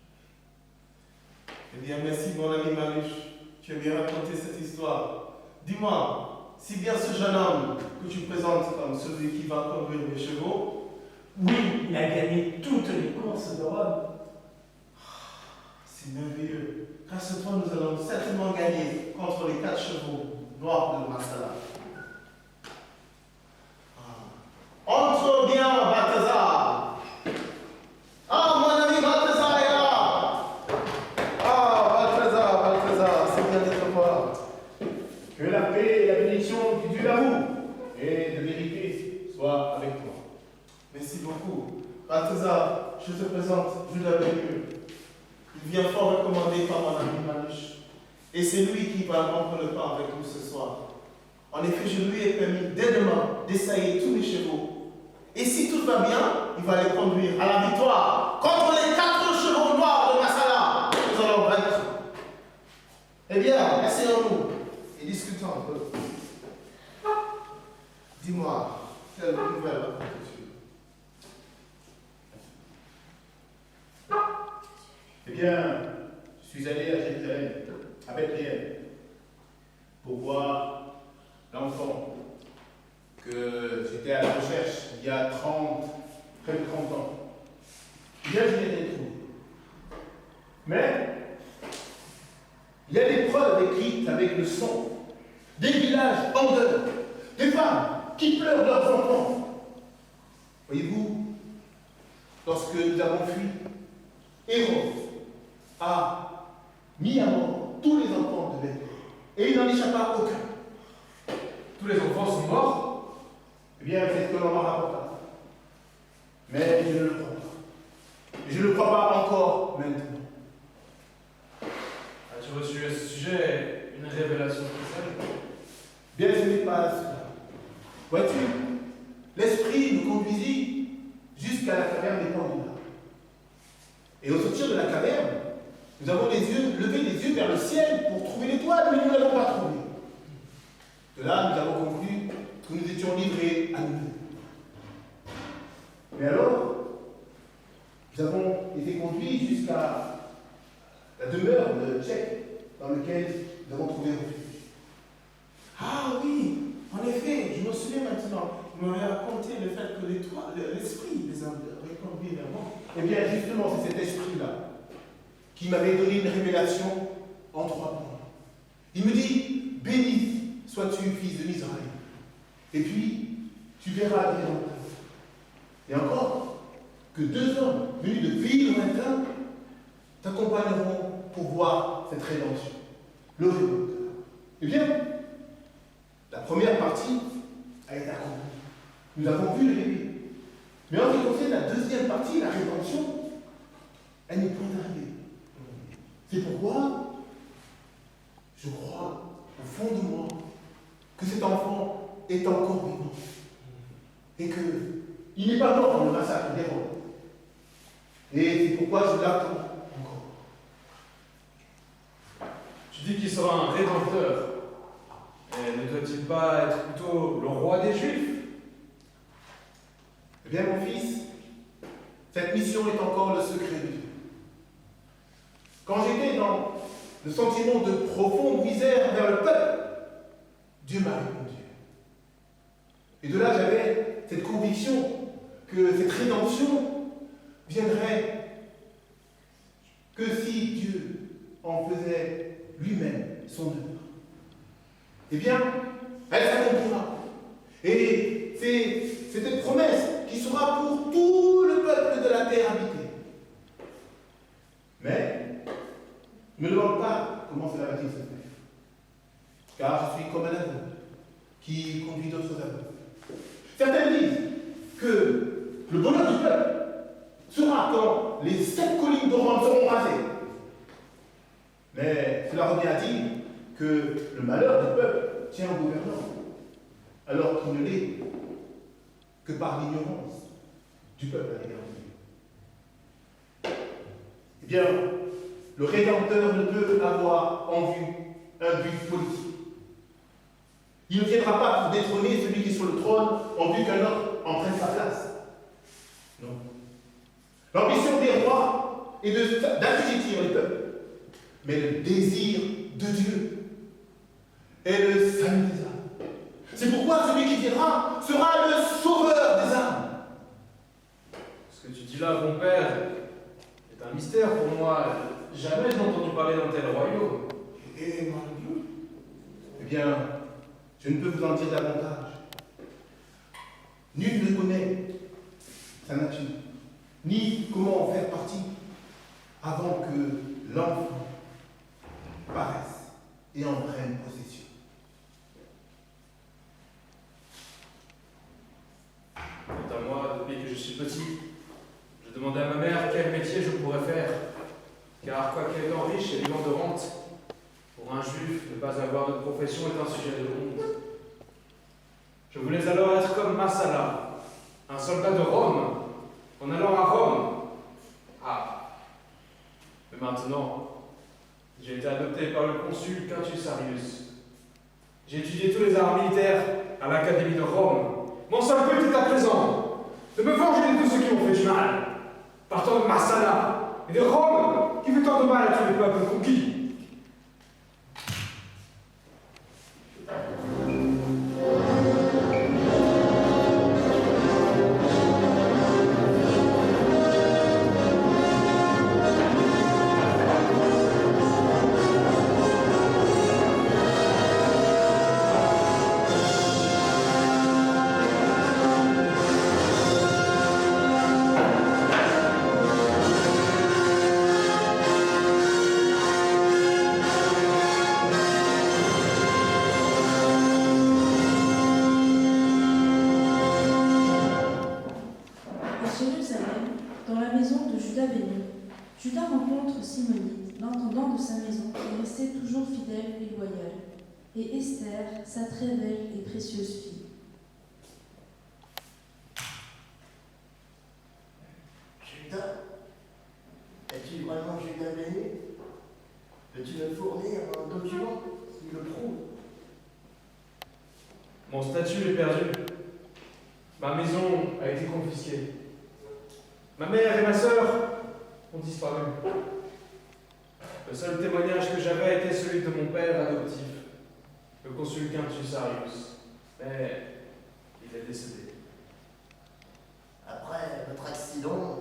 Eh bien, merci mon ami Manuche. Tu as bien raconté cette histoire. Dis-moi, si bien ce jeune homme que tu présentes comme celui qui va conduire mes chevaux, oui, il a gagné toutes les courses de Rome. C'est merveilleux. Grâce à toi, nous allons certainement gagner contre les 4 chevaux noirs de Marsala. Entre bien, Balthazar. Ah, mon ami Balthazar est là. Ah, Balthazar, c'est bien d'être là. Que la paix et la bénédiction du Dieu d'amour et de vérité soient avec toi. Merci beaucoup. Balthazar, je te présente Judas Lémur. Il vient fort recommandé par mon ami Manuche. Et c'est lui qui va rompre le pain avec nous ce soir. En effet, je lui ai permis dès demain d'essayer tous les chevaux. Et si tout va bien, il va les conduire à la victoire contre les 4 chevaux noirs de Marsala. Nous allons vaincre. Eh bien, asseyons-nous et discutons un peu. Dis-moi, quelle nouvelle racontes-tu? Eh bien, je suis allé à Jérusalem, à Bethléem, pour voir l'enfant que j'étais à la recherche il y a près de 30 ans. Bien, je l'ai trouvé. Mais, il y a des preuves écrites avec le sang, des villages en deuil, des femmes qui pleurent leurs enfants. Voyez-vous, lorsque nous avons fui, Hérode a mis à mort tous les enfants de Bethléem. Et il n'en échappa aucun. Tous les enfants sont morts? Eh bien, c'est ce que l'on m'a rapporté. Mais je ne le crois pas. Et je ne le crois pas encore maintenant. As-tu reçu à ce sujet une révélation spéciale? Bien, ce n'est pas cela. Vois-tu, l'esprit nous conduisit jusqu'à la caverne des Pandora. Et au sortir de la caverne, nous avons levé les yeux vers le ciel pour trouver l'étoile, mais nous ne l'avons pas trouvée. De là, nous avons conclu que nous étions livrés à nous. Mais alors, nous avons été conduits jusqu'à la demeure de Tchèque, dans laquelle nous avons trouvé refuge. Ah oui, en effet, je me souviens maintenant. Il m'avait raconté le fait que l'esprit les avait revenu vers moi. Eh bien, justement, c'est cet esprit-là qui m'avait donné une révélation en 3 points. Il me dit, béni sois-tu, fils de Israël. Et puis, tu verras des Rédempteur. Et encore, que 2 hommes venus de pays lointains t'accompagneront pour voir cette rédemption. Le Rédempteur. Eh bien, la première partie a été accomplie. Nous avons vu le rêver. Mais en ce qui concerne la deuxième partie, la rédemption, elle n'est point arrivée. C'est pourquoi je crois au fond de moi que cet enfant est encore vivant. Et qu'il n'est pas mort dans le massacre d'Hérode. Et c'est pourquoi je l'attends encore. Tu dis qu'il sera un rédempteur. Et ne doit-il pas être plutôt le roi des Juifs? Eh bien, mon fils, cette mission est encore le secret de Dieu. Quand j'étais dans le sentiment de profonde misère vers le peuple, Dieu m'a répondu. Et de là, j'avais cette conviction que cette rédemption viendrait que si Dieu en faisait lui-même son œuvre. Eh bien, elle s'accomplira. Et c'est cette promesse qui sera pour tout le peuple de la terre habitée. Mais, ne me demande pas comment cela va-t-il se faire. Car je suis comme un aveugle qui conduit d'autres aveugles. Certains disent que le bonheur du peuple sera quand les 7 collines de Rome seront rasées. Mais cela revient à dire que le malheur du peuple tient au gouverneur, alors qu'il ne l'est que par l'ignorance du peuple à l'égard de Dieu. Eh bien, le Rédempteur ne peut avoir en vue un but politique. Il ne viendra pas pour détrôner celui qui est sur le trône en vue qu'un autre en prenne sa place. Non. L'ambition des rois est d'assujettir les peuples. Mais le désir de Dieu est le salut des âmes. C'est pourquoi celui qui viendra sera le sauveur des âmes. Ce que tu dis là, mon père, est un mystère pour moi. Jamais je n'ai entendu parler d'un tel royaume. Et moi, eh bien, je ne peux vous en dire davantage. Nul ne connaît sa nature, ni comment en faire partie, avant que l'enfant paraisse et en prenne possession. Quant à moi, depuis que je suis petit, je demandais à ma mère quel métier je pourrais faire. Car, quoique étant riche et vivant de rente, pour un juif, ne pas avoir de profession est un sujet de honte. Je voulais alors être comme Massala, un soldat de Rome, en allant à Rome. Ah, mais maintenant, j'ai été adopté par le consul Quintus Arrius. J'ai étudié tous les arts militaires à l'Académie de Rome. Mon seul but est à présent de me venger de tous ceux qui m'ont fait du mal, partant de Massala et de Rome, qui fait tant de mal à tous les peuples conquis. Judas rencontre Simonide, l'intendant de sa maison, qui est resté toujours fidèle et loyal, et Esther, sa très belle et précieuse fille. Judas, es-tu vraiment Judas béni? Peux-tu me fournir un document qui le prouve? Mon statut est perdu. Ma maison a été confisquée. Ma mère et ma sœur ont disparu. Le seul témoignage que j'avais était celui de mon père adoptif, le consul Quintus Arrius. Mais il est décédé. Après votre accident,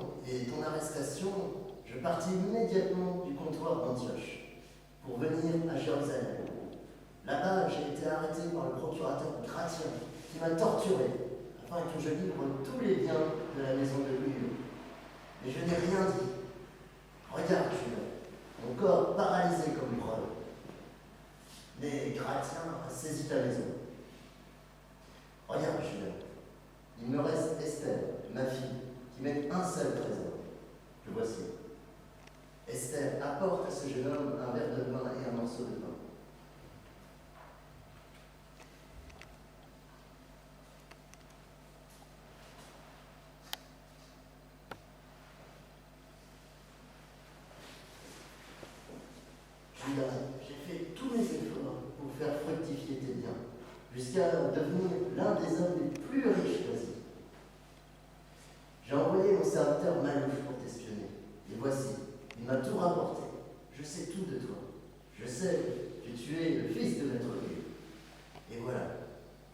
persuasion, je partis immédiatement du comptoir d'Antioche pour venir à Jérusalem. Là-bas, j'ai été arrêté par le procurateur Gratien, qui m'a torturé afin que je livre tous les biens de la maison de Louis. Mais je n'ai rien dit. Regarde, Julien, mon corps paralysé comme preuve. Mais Gratien a saisi ta maison. Regarde, Julien, il me reste Esther, ma fille, qui m'est un seul trésor. Le voici. Esther, apporte à ce jeune homme un verre de vin et un morceau de pain. Judas, j'ai fait tous mes efforts pour faire fructifier tes biens, jusqu'à devenir l'un des hommes les plus riches d'Asie. J'ai envoyé mon serviteur Malouche pour t'espionner, et voici, il m'a tout rapporté. Je sais tout de toi. Je sais que tu es le fils de Maître Dieu. Et voilà,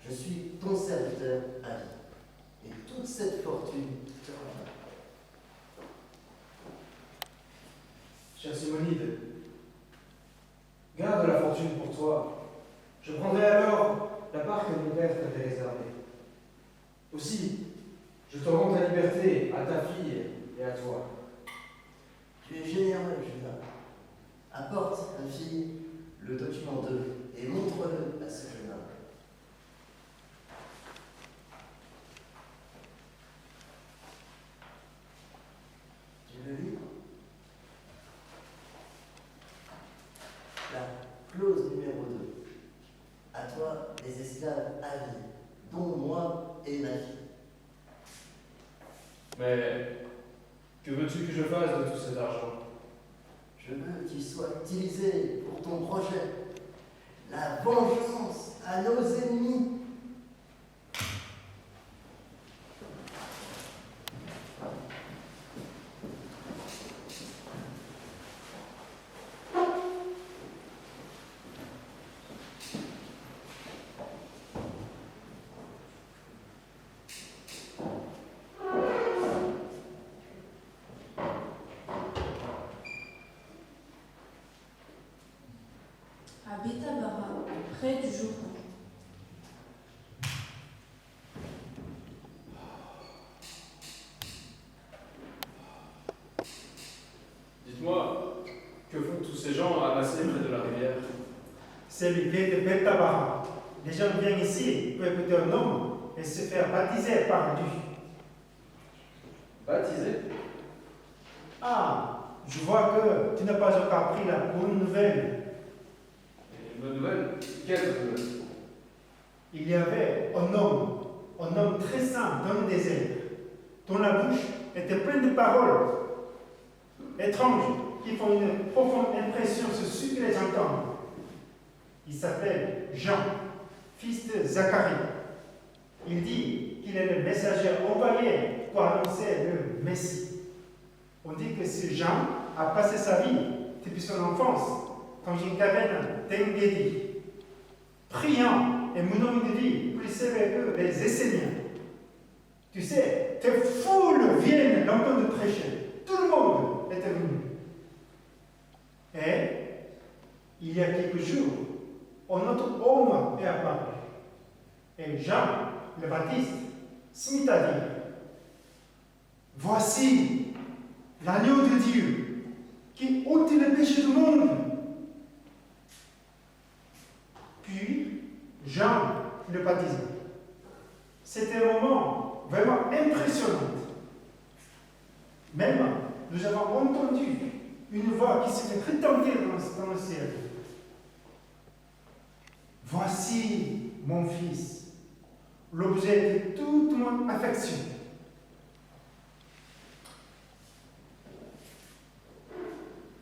je suis ton serviteur à vie. Et toute cette fortune te revient. Cher Simonide, garde la fortune pour toi. Je prendrai alors la part que mon père t'avait réservée. Aussi, je te rends ta liberté à ta fille et à toi. Tu es généreux, Judas. Apporte, ma fille, le document 2 et montre-le à ce jeune homme. Tu le lis? La clause numéro 2. À toi, les esclaves à vie, dont moi et ma fille. Mais que veux-tu que je fasse de tout cet argent? Je veux qu'il soit utilisé pour ton projet. La vengeance à nos ennemis. À Bethabara, près du Jourdain. Dites-moi, que font tous ces gens amassés près de la rivière? C'est l'idée de Bethabara. Les gens viennent ici pour écouter un homme et se faire baptiser par lui. Baptisés? Ah, je vois que tu n'as pas encore appris la bonne nouvelle. Une bonne nouvelle? Quelle bonne nouvelle? Il y avait un homme très saint dans le désert, dont la bouche était pleine de paroles étranges qui font une profonde impression sur ceux qui les entendent. Il s'appelle Jean, fils de Zacharie. Il dit qu'il est le messager envoyé pour annoncer le Messie. On dit que ce Jean a passé sa vie depuis son enfance dans une caverne d'Engedi, priant et menant une vie plus sévère que les Esséniens. Tu sais, des foules viennent l'entendre prêcher. Tout le monde était venu. Et il y a quelques jours, un autre homme est apparu. Et Jean, le Baptiste, se mit à dire: voici l'agneau de Dieu qui ôte le péché du monde. Puis, Jean le baptisa. C'était un moment vraiment impressionnant. Même, nous avons entendu une voix qui s'était retentée dans le ciel. Voici mon fils, l'objet de toute mon affection.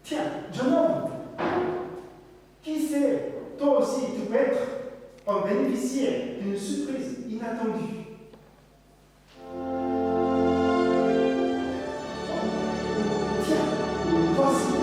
Tiens, jeune homme, qui sait, toi aussi tu peux être un bénéficiaire d'une surprise inattendue. Tiens, voici.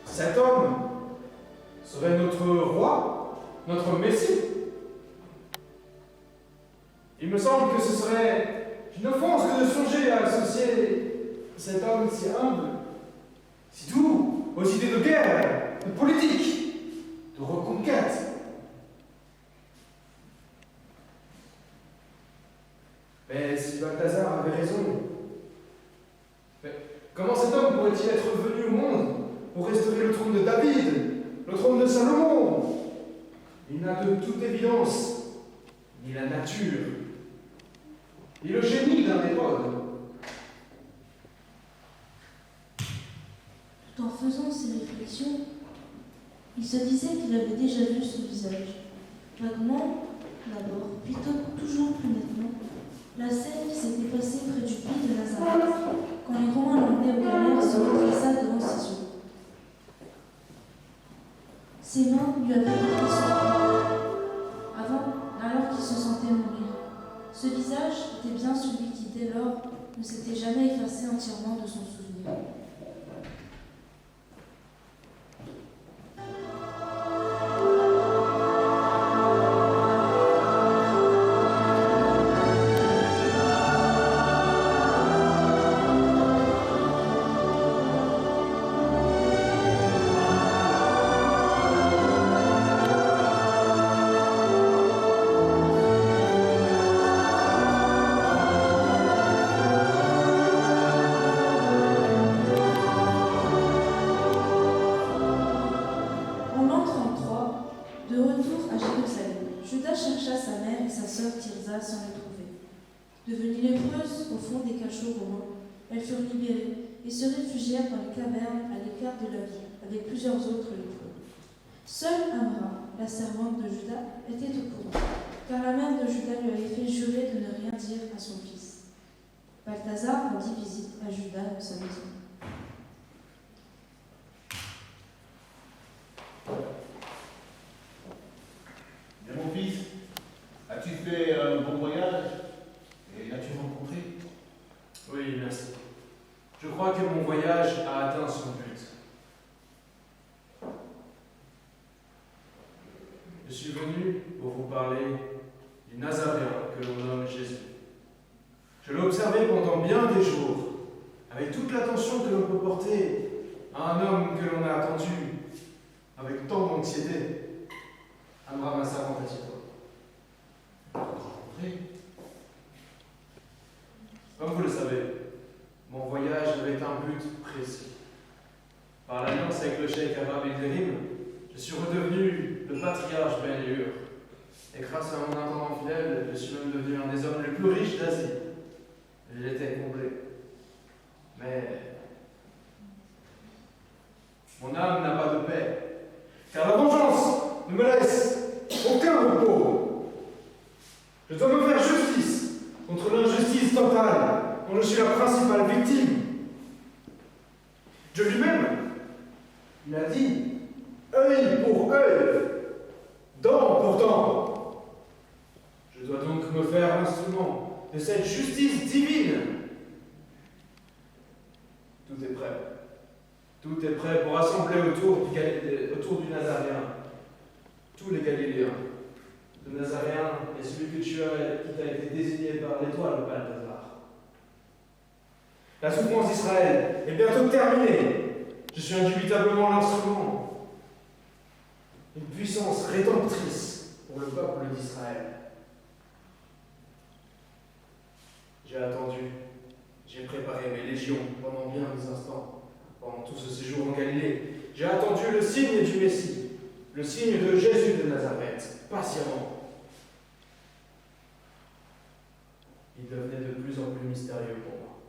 cet homme serait notre roi, notre Messie. Il me semble que ce serait une offense que de songer à associer cet homme si humble, si doux, aux idées de guerre, de politique, de reconquête. Mais si Balthazar avait raison, mais comment cet homme pourrait-il être venu au monde pour restaurer le trône de David, le trône de Salomon? Il n'a de toute évidence ni la nature, ni le génie d'un Hérode. Tout en faisant ces réflexions, il se disait qu'il avait déjà vu ce visage. Vaguement, d'abord, puis toujours plus nettement, la scène qui s'était passée près du puits de Nazareth, quand les Romains l'emmenaient aux galères se redressa devant ses yeux. Ses mains lui avaient porté son corps. Alors qu'il se sentait mourir. Ce visage était bien celui qui, dès lors, ne s'était jamais effacé entièrement de son souvenir. Devenues lépreuses au fond des cachots romains, elles furent libérées et se réfugièrent dans les cavernes à l'écart de la ville, avec plusieurs autres lépreux. Seule Amra, la servante de Judas, était au courant, car la mère de Judas lui avait fait jurer de ne rien dire à son fils. Balthazar rendit visite à Judas dans sa maison. Bien, mon fils, as-tu fait un bon voyage? Et l'as-tu rencontré? Oui, merci. Je crois que mon voyage a atteint son but. Je suis venu pour vous parler du Nazaréen que l'on nomme Jésus. Je l'ai observé pendant bien des jours, avec toute l'attention que l'on peut porter à un homme que l'on a attendu avec tant d'anxiété. Amra, ma servante, assieds-toi. Rencontré? Comme vous le savez, mon voyage avait un but précis. Par l'alliance avec le cheikh arabe Elderim, je suis redevenu le patriarche Ben Hur. Et grâce à mon intendant fidèle, je suis même devenu un des hommes les plus riches d'Asie. J'étais comblé. Mais mon âme n'a pas de paix, car la vengeance ne me laisse aucun repos. Je dois me faire justice contre l'injustice totale dont je suis la principale victime. Dieu lui-même, il a dit, œil pour œil, dent pour dent. Je dois donc me faire l'instrument de cette justice divine. Tout est prêt. Tout est prêt pour assembler autour du Nazaréen tous les Galiléens. Le Nazaréen est celui qui t'a été désigné par l'étoile, Balthazar. La souffrance d'Israël est bientôt terminée. Je suis indubitablement l'instrument. Une puissance rédemptrice pour le peuple d'Israël. J'ai attendu, j'ai préparé mes légions pendant bien des instants, pendant tout ce séjour en Galilée. J'ai attendu le signe du Messie, le signe de Jésus de Nazareth, patiemment. Il devenait de plus en plus mystérieux pour moi.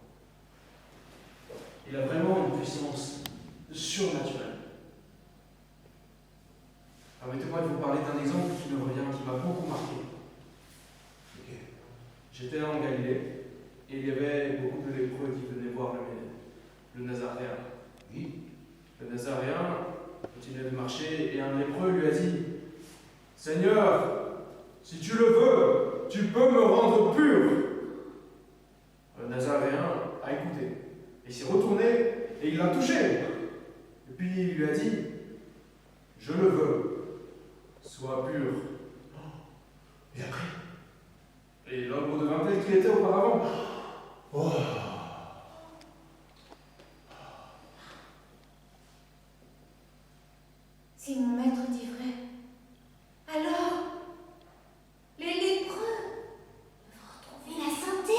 Il a vraiment une puissance surnaturelle. Permettez-moi de vous parler d'un exemple qui m'a beaucoup marqué. J'étais en Galilée et il y avait beaucoup de lépreux qui venaient voir le Nazaréen. Oui. Le Nazaréen continuait de marcher et un lépreux lui a dit « Seigneur, si tu le veux, tu peux me rendre pur. » Le Nazaréen a écouté et s'est retourné et il l'a touché. Et puis il lui a dit, je le veux, sois pur. Et après? Et l'homme redevint tel qu'il était auparavant. Oh. Si mon maître dit vrai, alors les lépreux peuvent retrouver la santé.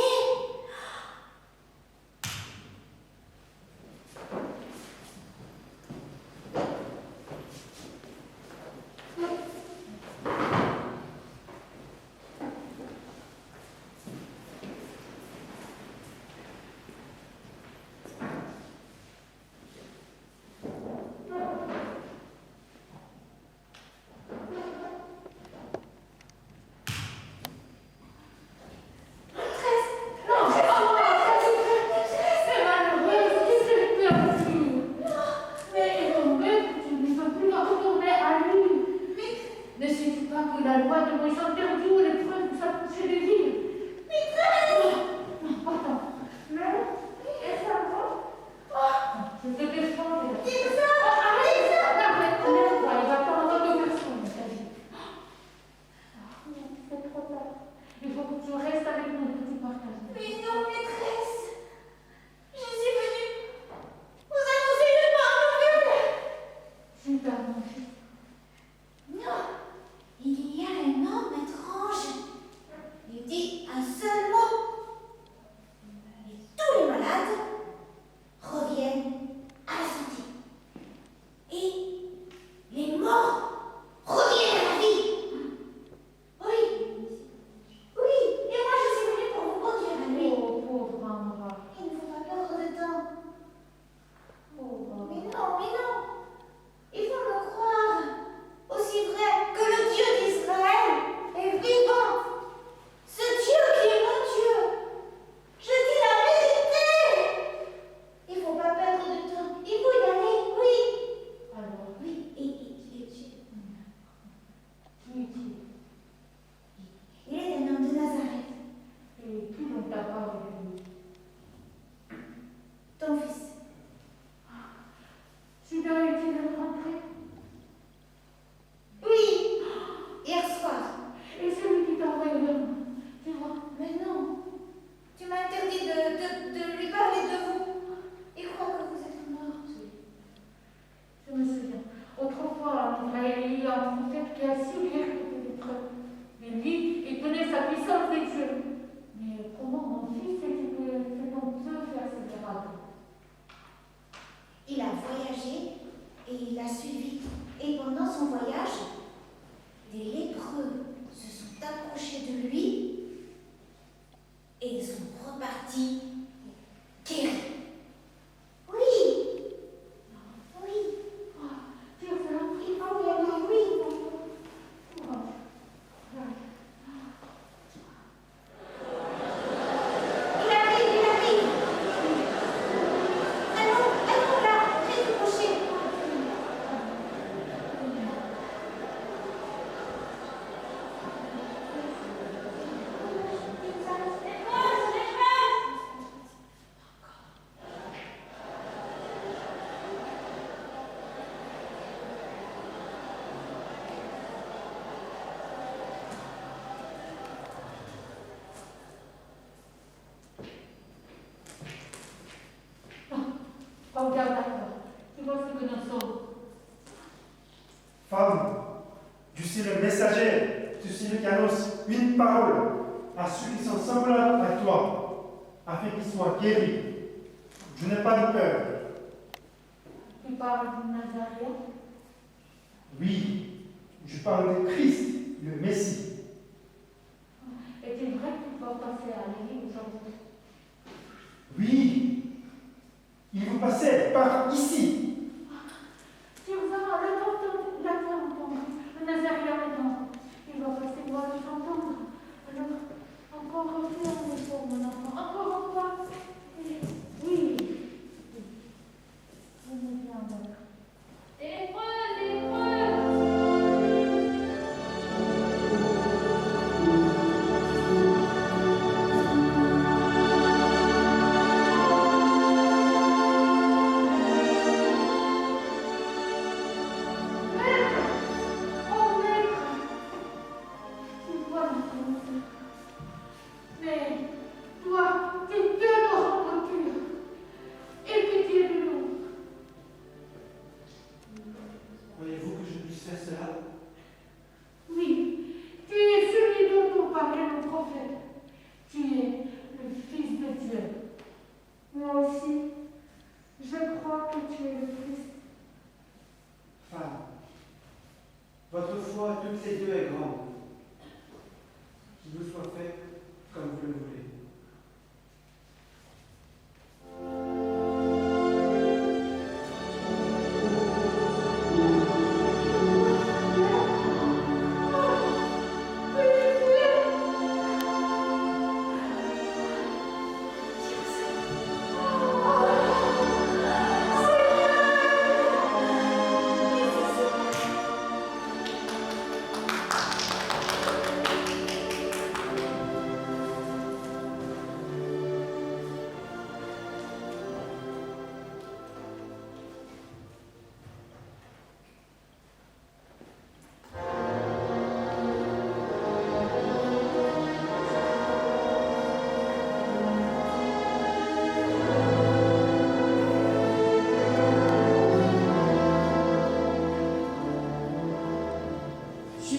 Il a voyagé et il l'a suivi. Et pendant son voyage, des lépreux se sont approchés de lui et ils sont repartis guéris. Oui. Oui. Il faut y aller, oui. Il arrive. Allons là, très proché. Regarde là, tu vois ce que nous sommes. Femme, je suis le messager, je suis le qui annonce une parole à ceux qui sont semblables à toi, afin qu'ils soient guéris. Je n'ai pas de peur. Tu parles du Nazaréen? Oui, je parle de Christ, le Messie. Est-il vrai que tu vas passer à l'église aujourd'hui? Oui, il vous passait par ici. Tu vas l'entendre, le Nazaréen maintenant. Il va passer voir le entendre. Alors, encore un peu en effort, mon enfant. Encore une fois. Oui. On est bien d'accord. Lépreux.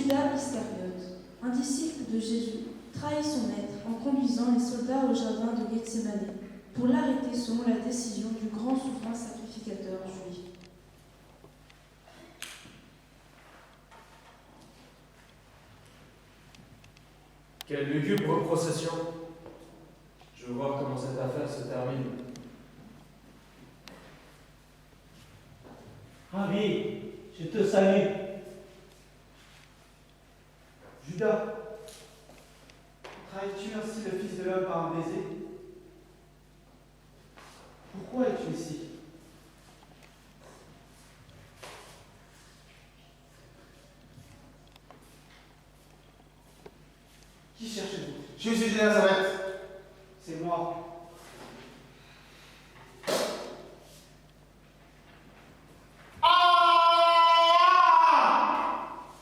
Judas Iscariote, un disciple de Jésus, trahit son maître en conduisant les soldats au jardin de Gethsémane pour l'arrêter selon la décision du grand souverain sacrificateur juif. Quelle lugubre procession. Je veux voir comment cette affaire se termine. Ravi, je te salue. Judas, trahis-tu ainsi le Fils de l'homme par un baiser? Pourquoi es-tu ici? Qui cherchez-vous? Jésus de Nazareth. C'est moi.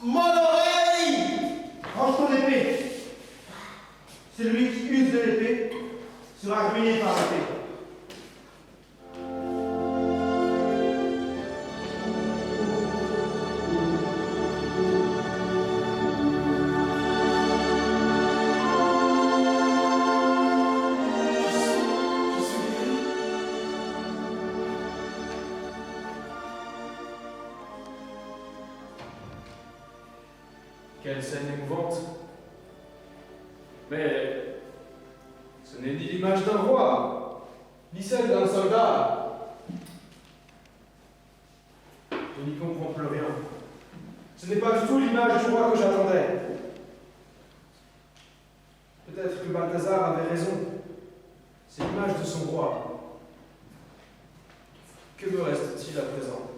Mon oreille! Range ton épée. Celui qui use de l'épée sera ruiné par l'épée. Quelle scène émouvante. Mais ce n'est ni l'image d'un roi, ni celle d'un soldat. Je n'y comprends plus rien. Ce n'est pas du tout l'image du roi que j'attendais. Peut-être que Balthazar avait raison. C'est l'image de son roi. Que me reste-t-il à présent?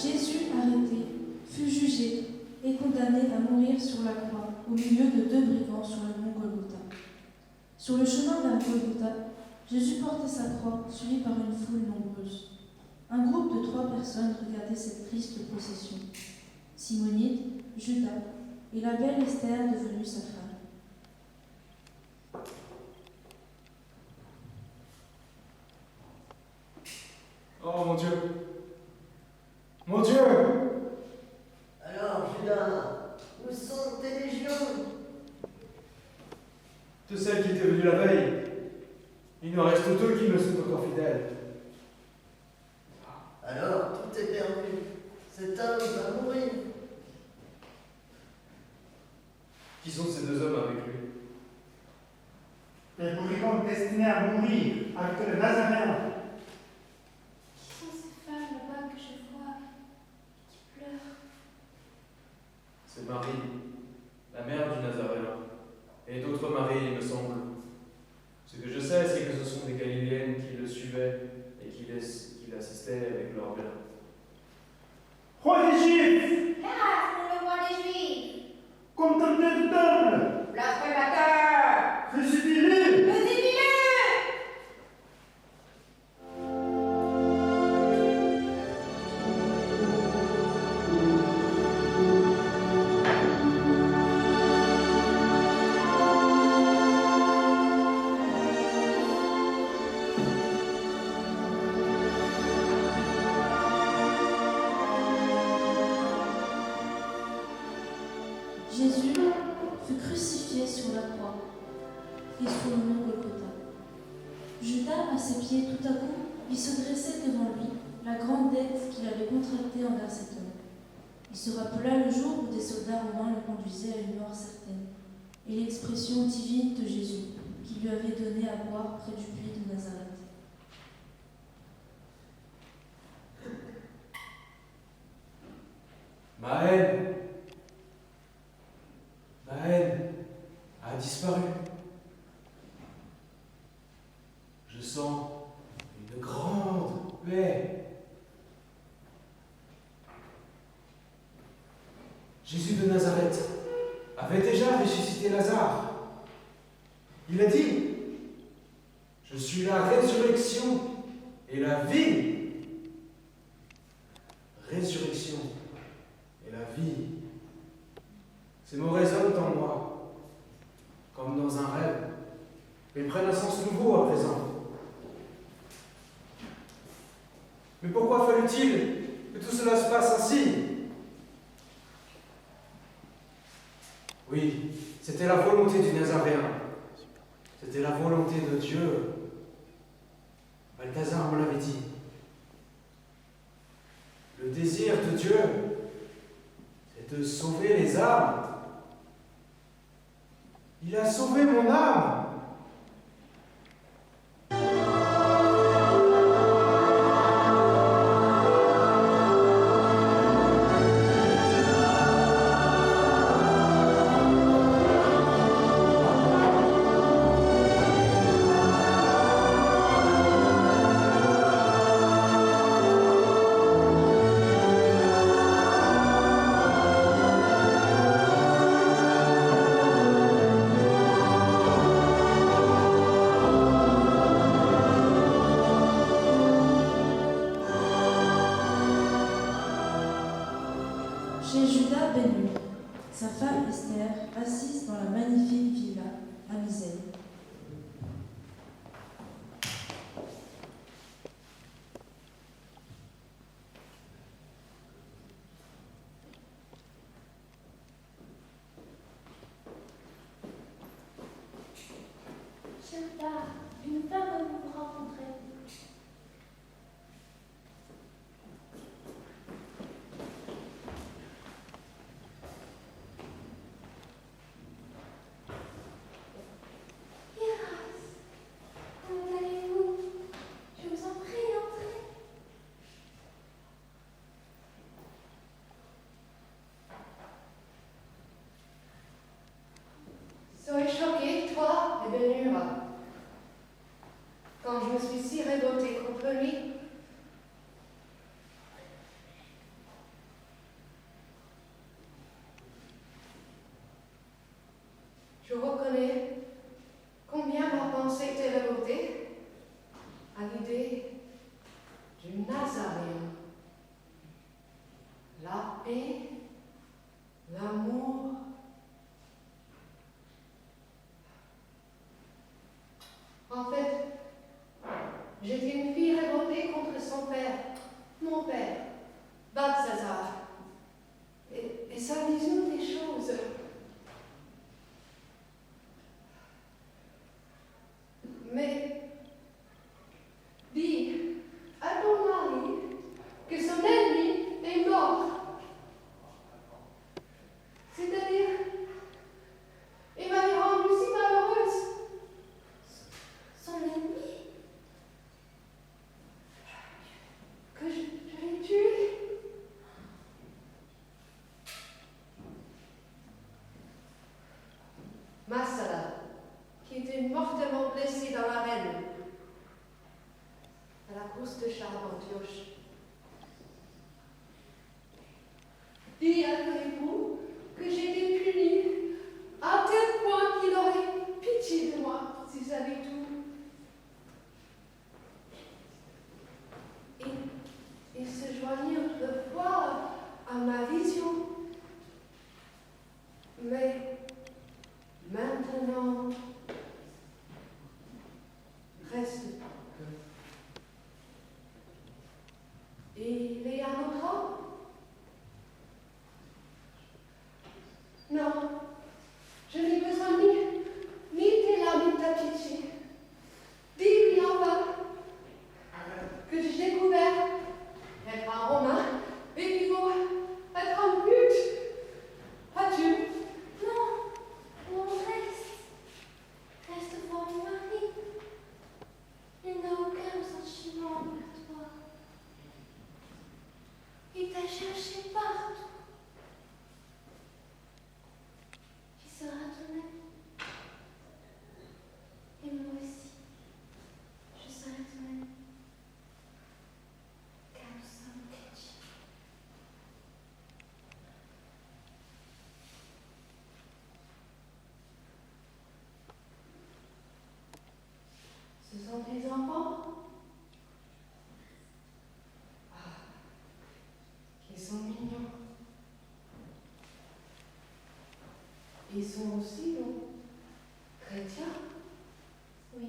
Jésus, arrêté, fut jugé et condamné à mourir sur la croix au milieu de deux brigands sur le mont Golgotha. Sur le chemin vers Golgotha, Jésus portait sa croix, suivi par une foule nombreuse. Un groupe de 3 personnes regardait cette triste procession. Simonide, Judas et la belle Esther devenue sa femme. Oh mon Dieu! Mon Dieu! Alors, Judas, où sont tes légions? De celles qui étaient venues la veille, il n'en reste 2 qui me sont encore fidèles. Alors, tout est perdu. Cet homme va mourir. Qui sont ces 2 hommes avec lui? Les brigands destinés à mourir avec le Nazaréen. Qui sont ces femmes là-bas que je vois qui pleurent? C'est Marie, la mère du Nazaréen, et d'autres Maries, il me semble. Ce que je sais, c'est que ce sont des Galiléennes qui le suivaient et qui l'assistaient avec leur bien. Roi des Juifs, Là, on le voit les Juifs. contenté de temple, Blasphémateur. crucifie-le. Crucifie-le. Jésus fut crucifié sur la croix et sur le mont Golgotha. Judas, à ses pieds, tout à coup, vit se dresser devant lui la grande dette qu'il avait contractée envers cet homme. Il se rappela le jour où des soldats romains le conduisaient à une mort certaine, et l'expression divine de Jésus qui lui avait donné à boire près du puits de Nazareth. Ma haine a disparu. Je sens une grande paix. Jésus de Nazareth avait déjà ressuscité Lazare. Il a dit, je suis la résurrection et la vie. Résurrection et la vie. Ces mots résonnent en moi, comme dans un rêve, mais prennent un sens nouveau à présent. Mais pourquoi fallut-il que tout cela se passe ainsi? Oui, c'était la volonté du Nazaréen. C'était la volonté de Dieu. Balthazar me l'avait dit. Le désir de Dieu, c'est de sauver les âmes. Il a sauvé mon âme. Chez Judas Ben-Hur, sa femme Esther, assise dans la magnifique villa à Misèle. Chère dame, une femme veut vous rencontrer. Comment allez-vous? Je vous en prie, entrez. Sois choqué, toi, et Ben-Hur, quand je me suis si révoltée contre lui. Je reconnais combien ma pensée était révoltée à l'idée du Nazaréen. La paix, l'amour. En fait, j'étais une fille révoltée contre son père, mon père, Balthazar, et sa vision des choses. Mais dis à ton mari que son ennemi est mort. C'est-à-dire, il m'avait rendue si malheureuse. Son ennemi? Que je l'ai tué. Massala, qui était mortellement blessée dans l'arène, à la course de char d'Antioche. Dis à ton époux que j'ai été punie à tel point qu'il aurait pitié de moi s'il savait tout. Il se joignit autrefois à ma vision. Mais maintenant, reste peu. Et il est un autre homme. Ils sont aussi, non, chrétiens? Oui.